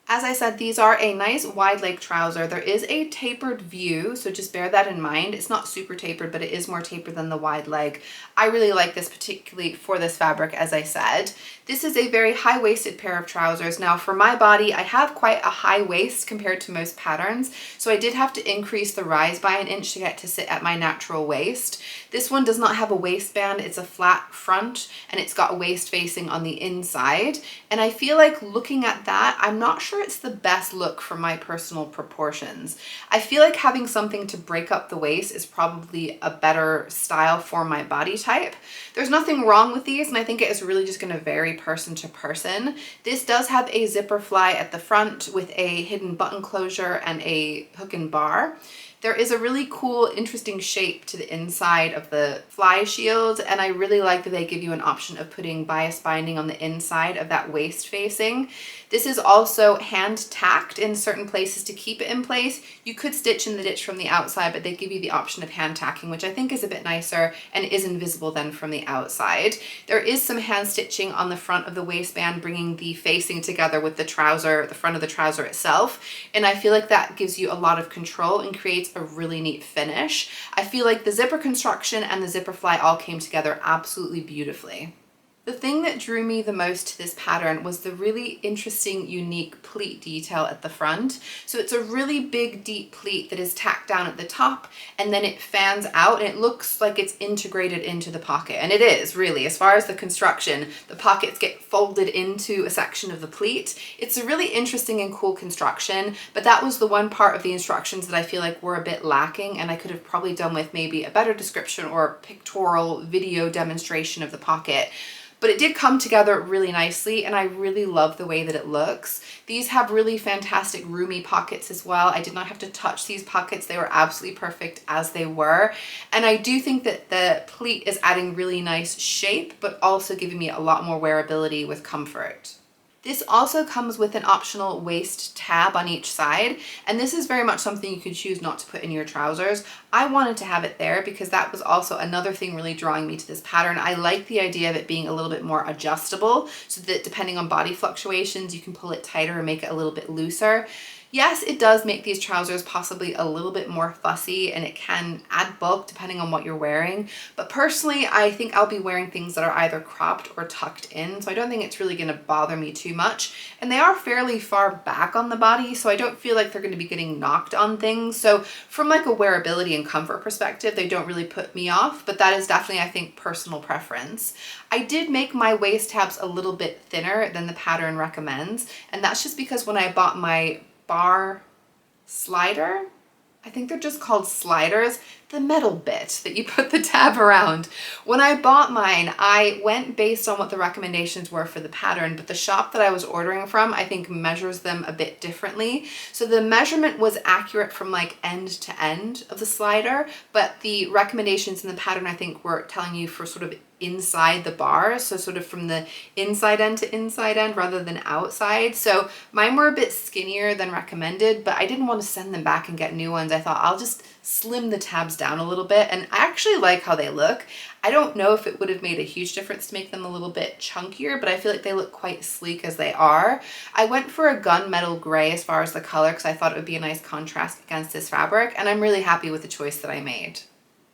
As I said, these are a nice wide leg trouser. There is a tapered view, so just bear that in mind. It's not super tapered, but it is more tapered than the wide leg. I really like this particularly for this fabric, as I said. This is a very high-waisted pair of trousers. Now for my body, I have quite a high waist compared to most patterns, so I did have to increase the rise by an inch to get to sit at my natural waist. This one does not have a waistband. It's a flat front, and it's got a waist facing on the inside. And I feel like looking at that, I'm not sure it's the best look for my personal proportions. I feel like having something to break up the waist is probably a better style for my body type. There's nothing wrong with these, and I think it is really just going to vary person to person. This does have a zipper fly at the front with a hidden button closure and a hook and bar. There is a really cool, interesting shape to the inside of the fly shield, and I really like that they give you an option of putting bias binding on the inside of that waist facing. This is also hand tacked in certain places to keep it in place. You could stitch in the ditch from the outside, but they give you the option of hand tacking, which I think is a bit nicer and is invisible then from the outside. There is some hand stitching on the front of the waistband, bringing the facing together with the trouser, the front of the trouser itself, and I feel like that gives you a lot of control and creates a really neat finish. I feel like the zipper construction and the zipper fly all came together absolutely beautifully. The thing that drew me the most to this pattern was the really interesting, unique pleat detail at the front. So it's a really big, deep pleat that is tacked down at the top, and then it fans out, and it looks like it's integrated into the pocket. And it is, really. As far as the construction, the pockets get folded into a section of the pleat. It's a really interesting and cool construction, but that was the one part of the instructions that I feel like were a bit lacking, and I could have probably done with maybe a better description or pictorial video demonstration of the pocket. But it did come together really nicely, and I really love the way that it looks. These have really fantastic roomy pockets as well. I did not have to touch these pockets. They were absolutely perfect as they were. And I do think that the pleat is adding really nice shape, but also giving me a lot more wearability with comfort. This also comes with an optional waist tab on each side, and this is very much something you could choose not to put in your trousers. I wanted to have it there because that was also another thing really drawing me to this pattern. I like the idea of it being a little bit more adjustable so that depending on body fluctuations, you can pull it tighter and make it a little bit looser. Yes, it does make these trousers possibly a little bit more fussy, and it can add bulk depending on what you're wearing. But personally, I think I'll be wearing things that are either cropped or tucked in, so I don't think it's really going to bother me too much. And they are fairly far back on the body, so I don't feel like they're going to be getting knocked on things. So from like a wearability and comfort perspective, they don't really put me off, but that is definitely, I think, personal preference. I did make my waist tabs a little bit thinner than the pattern recommends, and that's just because when I bought my bar slider, I think they're just called sliders, the metal bit that you put the tab around. When I bought mine, I went based on what the recommendations were for the pattern, but the shop that I was ordering from, I think, measures them a bit differently. So the measurement was accurate from like end to end of the slider, but the recommendations in the pattern, I think, were telling you for sort of inside the bar, so sort of from the inside end to inside end rather than outside. So mine were a bit skinnier than recommended, but I didn't want to send them back and get new ones. I thought I'll just slim the tabs down a little bit, and I actually like how they look. I don't know if it would have made a huge difference to make them a little bit chunkier, but I feel like they look quite sleek as they are. I went for a gunmetal gray as far as the color because I thought it would be a nice contrast against this fabric, and I'm really happy with the choice that I made.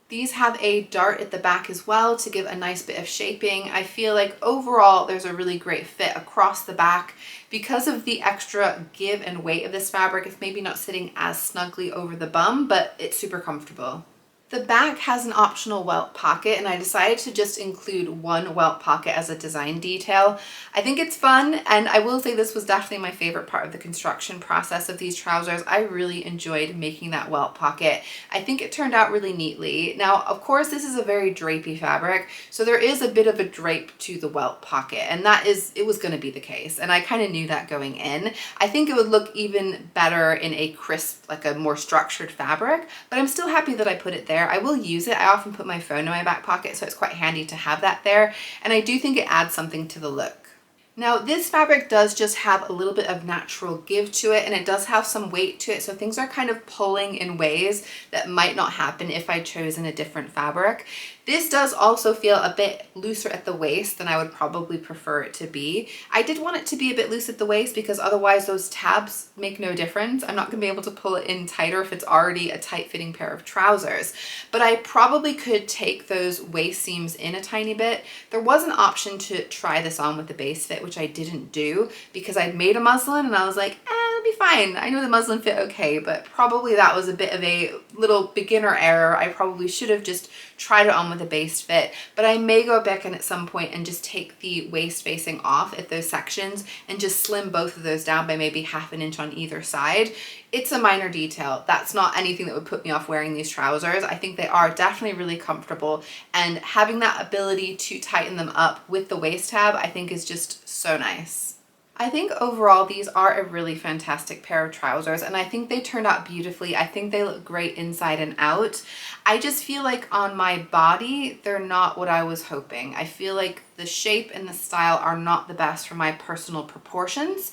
These have a dart at the back as well to give a nice bit of shaping. I feel like overall there's a really great fit across the back. Because of the extra give and weight of this fabric, it's maybe not sitting as snugly over the bum, but it's super comfortable. The back has an optional welt pocket, and I decided to just include one welt pocket as a design detail. I think it's fun, and I will say this was definitely my favorite part of the construction process of these trousers. I really enjoyed making that welt pocket. I think it turned out really neatly. Now, of course, this is a very drapey fabric, so there is a bit of a drape to the welt pocket, and it was going to be the case, and I kind of knew that going in. I think it would look even better in a crisp, like a more structured fabric, but I'm still happy that I put it there. I will use it. I often put my phone in my back pocket, so it's quite handy to have that there. And I do think it adds something to the look. Now this fabric does just have a little bit of natural give to it, and it does have some weight to it, so things are kind of pulling in ways that might not happen if I'd chosen a different fabric. This does also feel a bit looser at the waist than I would probably prefer it to be. I did want it to be a bit loose at the waist because otherwise those tabs make no difference. I'm not going to be able to pull it in tighter if it's already a tight fitting pair of trousers. But I probably could take those waist seams in a tiny bit. There was an option to try this on with the base fit, which I didn't do because I'd made a muslin and I was like, it'll be fine. I know the muslin fit okay, but probably that was a bit of a little beginner error. I probably should have just tried it on with a base fit, but I may go back in at some point and just take the waist facing off at those sections and just slim both of those down by maybe half an inch on either side. It's a minor detail. That's not anything that would put me off wearing these trousers. I think they are definitely really comfortable, and having that ability to tighten them up with the waist tab I think is just so nice. I think overall these are a really fantastic pair of trousers, and I think they turned out beautifully. I think they look great inside and out. I just feel like on my body, they're not what I was hoping. I feel like the shape and the style are not the best for my personal proportions.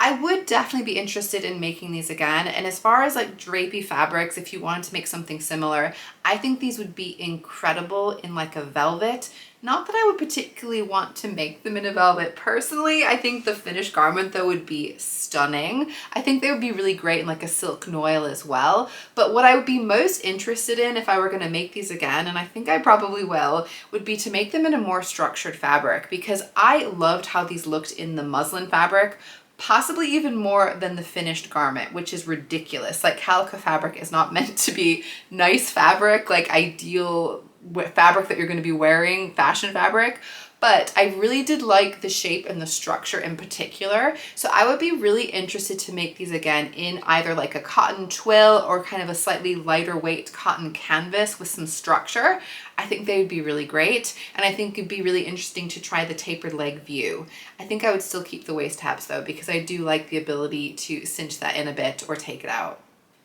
I would definitely be interested in making these again. And as far as like drapey fabrics, if you wanted to make something similar, I think these would be incredible in like a velvet. Not that I would particularly want to make them in a velvet personally. I think the finished garment though would be stunning. I think they would be really great in like a silk noil as well. But what I would be most interested in if I were going to make these again, and I think I probably will, would be to make them in a more structured fabric, because I loved how these looked in the muslin fabric. Possibly even more than the finished garment, which is ridiculous. Like calico fabric is not meant to be nice fabric, like ideal fabric that you're going to be wearing, fashion fabric. But I really did like the shape and the structure in particular. So I would be really interested to make these again in either like a cotton twill or kind of a slightly lighter weight cotton canvas with some structure. I think they would be really great. And I think it'd be really interesting to try the tapered leg view. I think I would still keep the waist tabs though, because I do like the ability to cinch that in a bit or take it out.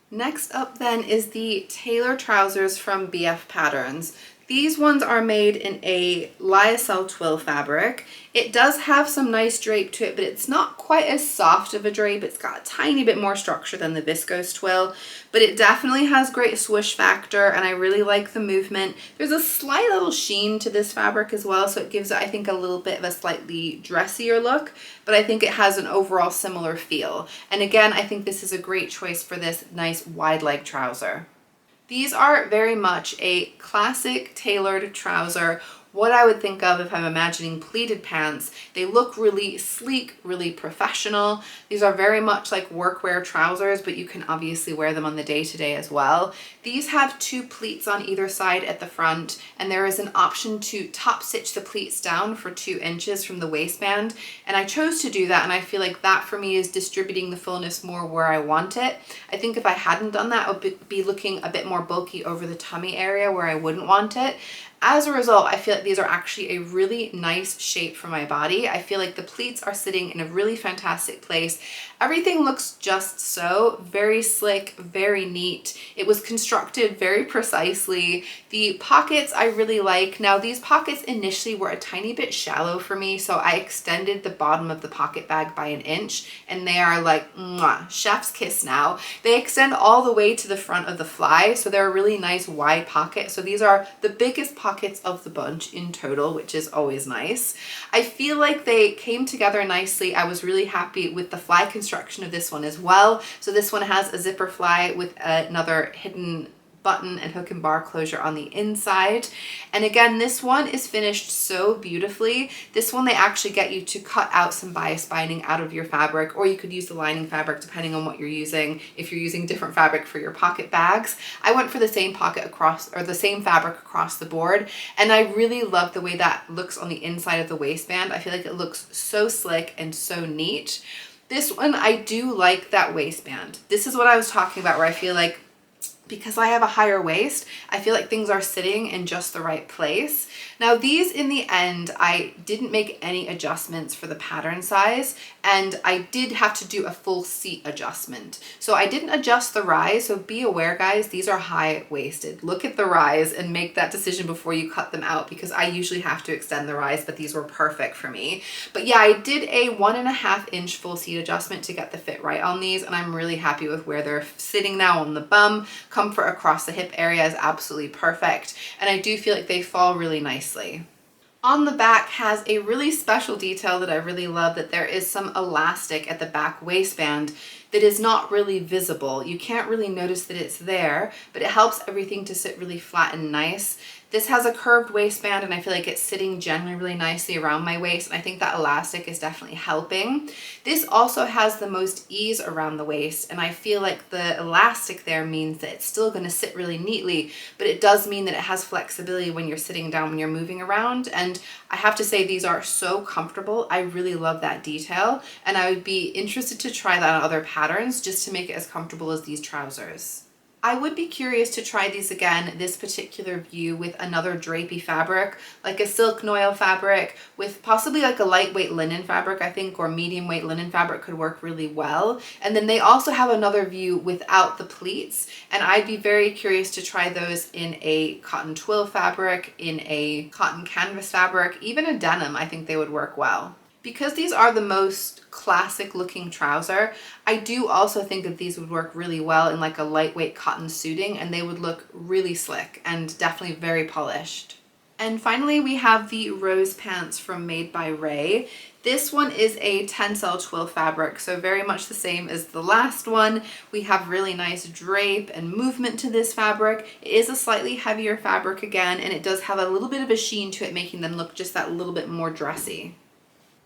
Next up then is the tailor trousers from BF Patterns. These ones are made in a lyocell twill fabric. It does have some nice drape to it, but it's not quite as soft of a drape. It's got a tiny bit more structure than the viscose twill, but it definitely has great swoosh factor, and I really like the movement. There's a slight little sheen to this fabric as well, so it gives it, I think, a little bit of a slightly dressier look, but I think it has an overall similar feel. And again, I think this is a great choice for this nice wide leg trouser. These are very much a classic tailored trouser, what I would think of if I'm imagining pleated pants. They look really sleek, really professional. These are very much like workwear trousers, but you can obviously wear them on the day-to-day as well. These have two pleats on either side at the front, and there is an option to top stitch the pleats down for 2 inches from the waistband. And I chose to do that, and I feel like that for me is distributing the fullness more where I want it. I think if I hadn't done that, it would be looking a bit more bulky over the tummy area where I wouldn't want it. As a result, I feel like these are actually a really nice shape for my body. I feel like the pleats are sitting in a really fantastic place. Everything looks just so very slick, very neat. It was constructed very precisely. The pockets I really like. Now these pockets initially were a tiny bit shallow for me, so I extended the bottom of the pocket bag by 1 inch, and they are like mwah, chef's kiss now. They extend all the way to the front of the fly, so they're a really nice wide pocket. So these are the biggest pockets of the bunch in total, which is always nice. I feel like they came together nicely. I was really happy with the fly construction of this one as well. So this one has a zipper fly with another hidden button and hook and bar closure on the inside. And again, this one is finished so beautifully. This one, they actually get you to cut out some bias binding out of your fabric, or you could use the lining fabric depending on what you're using, if you're using different fabric for your pocket bags. I went for the same pocket across, or the same fabric across the board, and I really love the way that looks on the inside of the waistband. I feel like it looks so slick and so neat. This one, I do like that waistband. This is what I was talking about, where I feel like because I have a higher waist, I feel like things are sitting in just the right place. Now these, in the end, I didn't make any adjustments for the pattern size, and I did have to do a full seat adjustment. So I didn't adjust the rise, so be aware guys, these are high-waisted. Look at the rise and make that decision before you cut them out, because I usually have to extend the rise, but these were perfect for me. But yeah, I did a 1.5 inch full seat adjustment to get the fit right on these, and I'm really happy with where they're sitting now on the bum. Comfort across the hip area is absolutely perfect, and I do feel like they fall really nicely. On the back has a really special detail that I really love, that there is some elastic at the back waistband that is not really visible. You can't really notice that it's there, but it helps everything to sit really flat and nice. This has a curved waistband, and I feel like it's sitting generally really nicely around my waist, and I think that elastic is definitely helping. This also has the most ease around the waist, and I feel like the elastic there means that it's still going to sit really neatly, but it does mean that it has flexibility when you're sitting down, when you're moving around, and I have to say these are so comfortable. I really love that detail, and I would be interested to try that on other patterns just to make it as comfortable as these trousers. I would be curious to try these again, this particular view, with another drapey fabric, like a silk noil fabric, with possibly like a lightweight linen fabric, I think, or medium weight linen fabric could work really well. And then they also have another view without the pleats, and I'd be very curious to try those in a cotton twill fabric, in a cotton canvas fabric, even a denim. I think they would work well. Because these are the most classic looking trouser, I do also think that these would work really well in like a lightweight cotton suiting, and they would look really slick and definitely very polished. And finally, we have the rose pants from Made by Rae. This one is a tencel twill fabric, so very much the same as the last one. We have really nice drape and movement to this fabric. It is a slightly heavier fabric again, and it does have a little bit of a sheen to it, making them look just that little bit more dressy.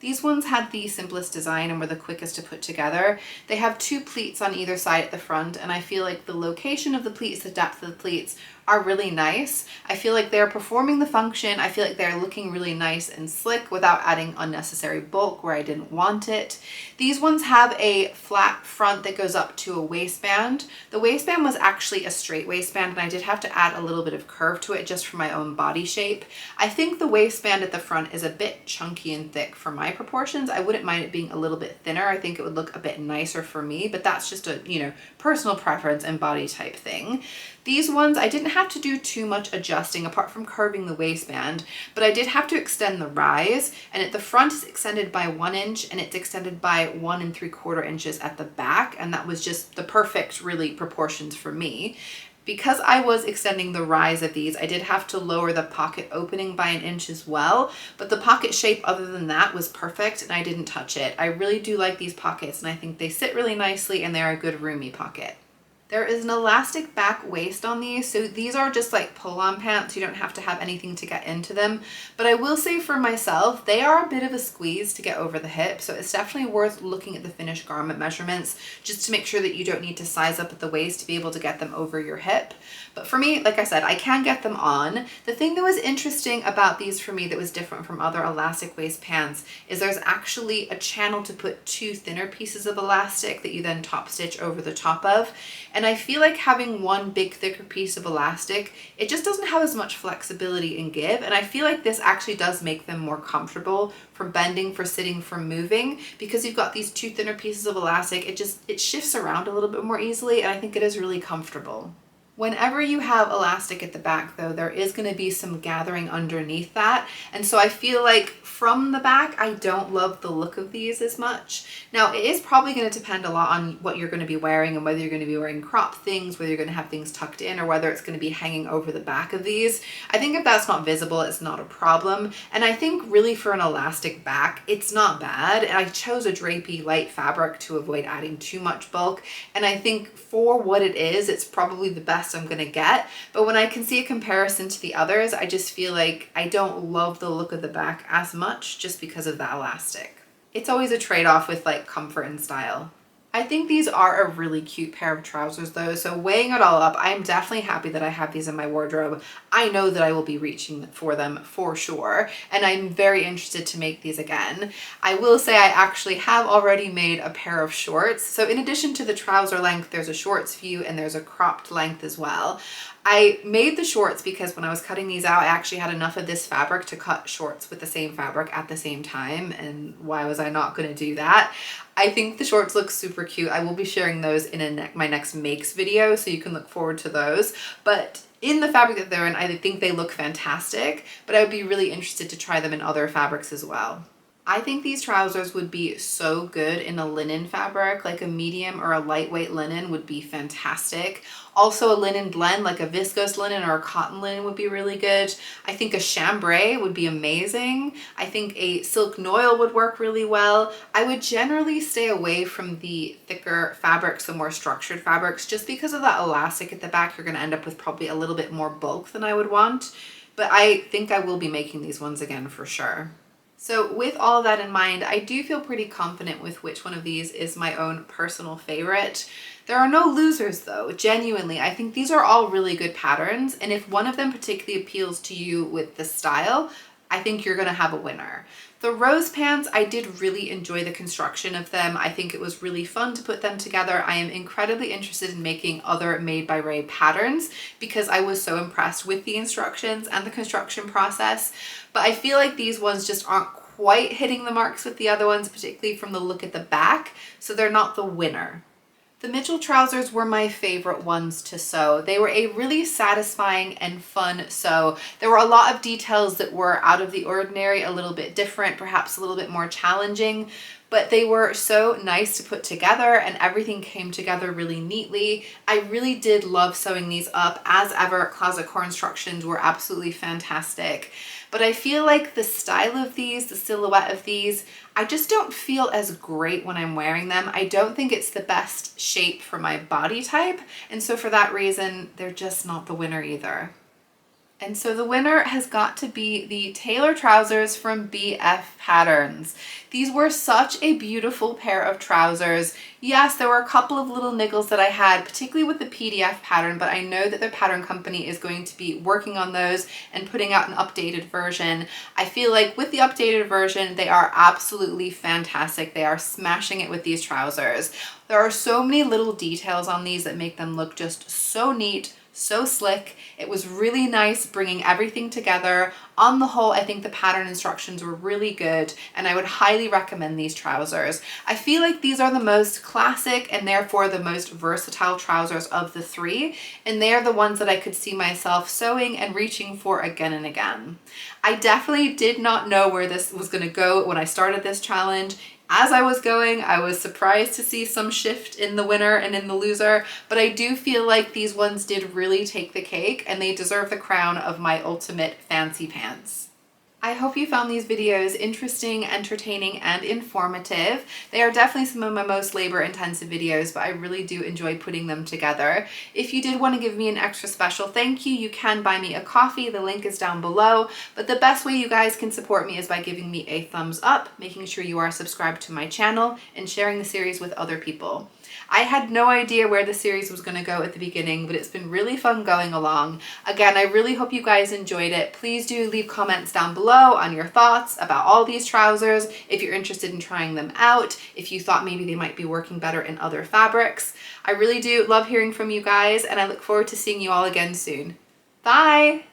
These ones had the simplest design and were the quickest to put together. They have 2 pleats on either side at the front, and I feel like the location of the pleats, the depth of the pleats, are really nice. I feel like they're performing the function. I feel like they're looking really nice and slick without adding unnecessary bulk where I didn't want it. These ones have a flat front that goes up to a waistband. The waistband was actually a straight waistband, and I did have to add a little bit of curve to it just for my own body shape. I think the waistband at the front is a bit chunky and thick for my proportions. I wouldn't mind it being a little bit thinner. I think it would look a bit nicer for me, but that's just a, personal preference and body type thing. These ones, I didn't have to do too much adjusting apart from curving the waistband, but I did have to extend the rise, and at the front it's extended by 1 inch, and it's extended by 1 3/4 inches at the back, and that was just the perfect, really, proportions for me. Because I was extending the rise of these, I did have to lower the pocket opening by 1 inch as well, but the pocket shape other than that was perfect, and I didn't touch it. I really do like these pockets, and I think they sit really nicely, and they're a good roomy pocket. There is an elastic back waist on these, so these are just like pull-on pants. You don't have to have anything to get into them. But I will say for myself, they are a bit of a squeeze to get over the hip, so it's definitely worth looking at the finished garment measurements just to make sure that you don't need to size up at the waist to be able to get them over your hip. But for me, like I said, I can get them on. The thing that was interesting about these for me that was different from other elastic waist pants is there's actually a channel to put 2 thinner pieces of elastic that you then top stitch over the top of. And I feel like having one big thicker piece of elastic, it just doesn't have as much flexibility and give. And I feel like this actually does make them more comfortable for bending, for sitting, for moving, because you've got these 2 thinner pieces of elastic. It shifts around a little bit more easily, and I think it is really comfortable. Whenever you have elastic at the back though, there is going to be some gathering underneath that. And so I feel like from the back, I don't love the look of these as much. Now it is probably going to depend a lot on what you're going to be wearing and whether you're going to be wearing crop things, whether you're going to have things tucked in, or whether it's going to be hanging over the back of these. I think if that's not visible, it's not a problem. And I think really for an elastic back, it's not bad. And I chose a drapey light fabric to avoid adding too much bulk. And I think for what it is, it's probably the best I'm gonna get. But when I can see a comparison to the others, I just feel like I don't love the look of the back as much just because of that elastic. It's always a trade-off with like comfort and style. I think these are a really cute pair of trousers though, so weighing it all up, I am definitely happy that I have these in my wardrobe. I know that I will be reaching for them for sure, and I'm very interested to make these again. I will say I actually have already made a pair of shorts. So in addition to the trouser length, there's a shorts view and there's a cropped length as well. I made the shorts because when I was cutting these out, I actually had enough of this fabric to cut shorts with the same fabric at the same time. And why was I not going to do that? I think the shorts look super cute. I will be sharing those in my next makes video, so you can look forward to those. But in the fabric that they're in, I think they look fantastic, but I would be really interested to try them in other fabrics as well. I think these trousers would be so good in a linen fabric, like a medium or a lightweight linen would be fantastic. Also a linen blend, like a viscose linen or a cotton linen would be really good. I think a chambray would be amazing. I think a silk noil would work really well. I would generally stay away from the thicker fabrics, the more structured fabrics, just because of that elastic at the back. You're gonna end up with probably a little bit more bulk than I would want. But I think I will be making these ones again for sure. So with all of that in mind, I do feel pretty confident with which one of these is my own personal favorite. There are no losers though, genuinely. I think these are all really good patterns, and if one of them particularly appeals to you with the style, I think you're gonna have a winner. The rose pants, I did really enjoy the construction of them. I think it was really fun to put them together. I am incredibly interested in making other Made by Rae patterns because I was so impressed with the instructions and the construction process. But I feel like these ones just aren't quite hitting the marks with the other ones, particularly from the look at the back, so they're not the winner. The Mitchell trousers were my favorite ones to sew. They were a really satisfying and fun sew. There were a lot of details that were out of the ordinary, a little bit different, perhaps a little bit more challenging, but they were so nice to put together and everything came together really neatly. I really did love sewing these up. As ever, closet core instructions were absolutely fantastic. But I feel like the style of these, the silhouette of these, I just don't feel as great when I'm wearing them. I don't think it's the best shape for my body type. And so for that reason, they're just not the winner either. And so the winner has got to be the Tailor trousers from BF Patterns. These were such a beautiful pair of trousers. Yes, there were a couple of little niggles that I had, particularly with the PDF pattern, but I know that the pattern company is going to be working on those and putting out an updated version. I feel like with the updated version, they are absolutely fantastic. They are smashing it with these trousers. There are so many little details on these that make them look just so neat, so slick. It was really nice bringing everything together. On the whole, I think the pattern instructions were really good and I would highly recommend these trousers. I feel like these are the most classic and therefore the most versatile trousers of the three, and they're the ones that I could see myself sewing and reaching for again and again. I definitely did not know where this was going to go when I started this challenge. As I was going, I was surprised to see some shift in the winner and in the loser, but I do feel like these ones did really take the cake and they deserve the crown of my ultimate fancy pants. I hope you found these videos interesting, entertaining, and informative. They are definitely some of my most labor-intensive videos, but I really do enjoy putting them together. If you did want to give me an extra special thank you, you can buy me a coffee. The link is down below. But the best way you guys can support me is by giving me a thumbs up, making sure you are subscribed to my channel, and sharing the series with other people. I had no idea where the series was going to go at the beginning, but it's been really fun going along. Again, I really hope you guys enjoyed it. Please do leave comments down below on your thoughts about all these trousers, if you're interested in trying them out, if you thought maybe they might be working better in other fabrics. I really do love hearing from you guys, and I look forward to seeing you all again soon. Bye!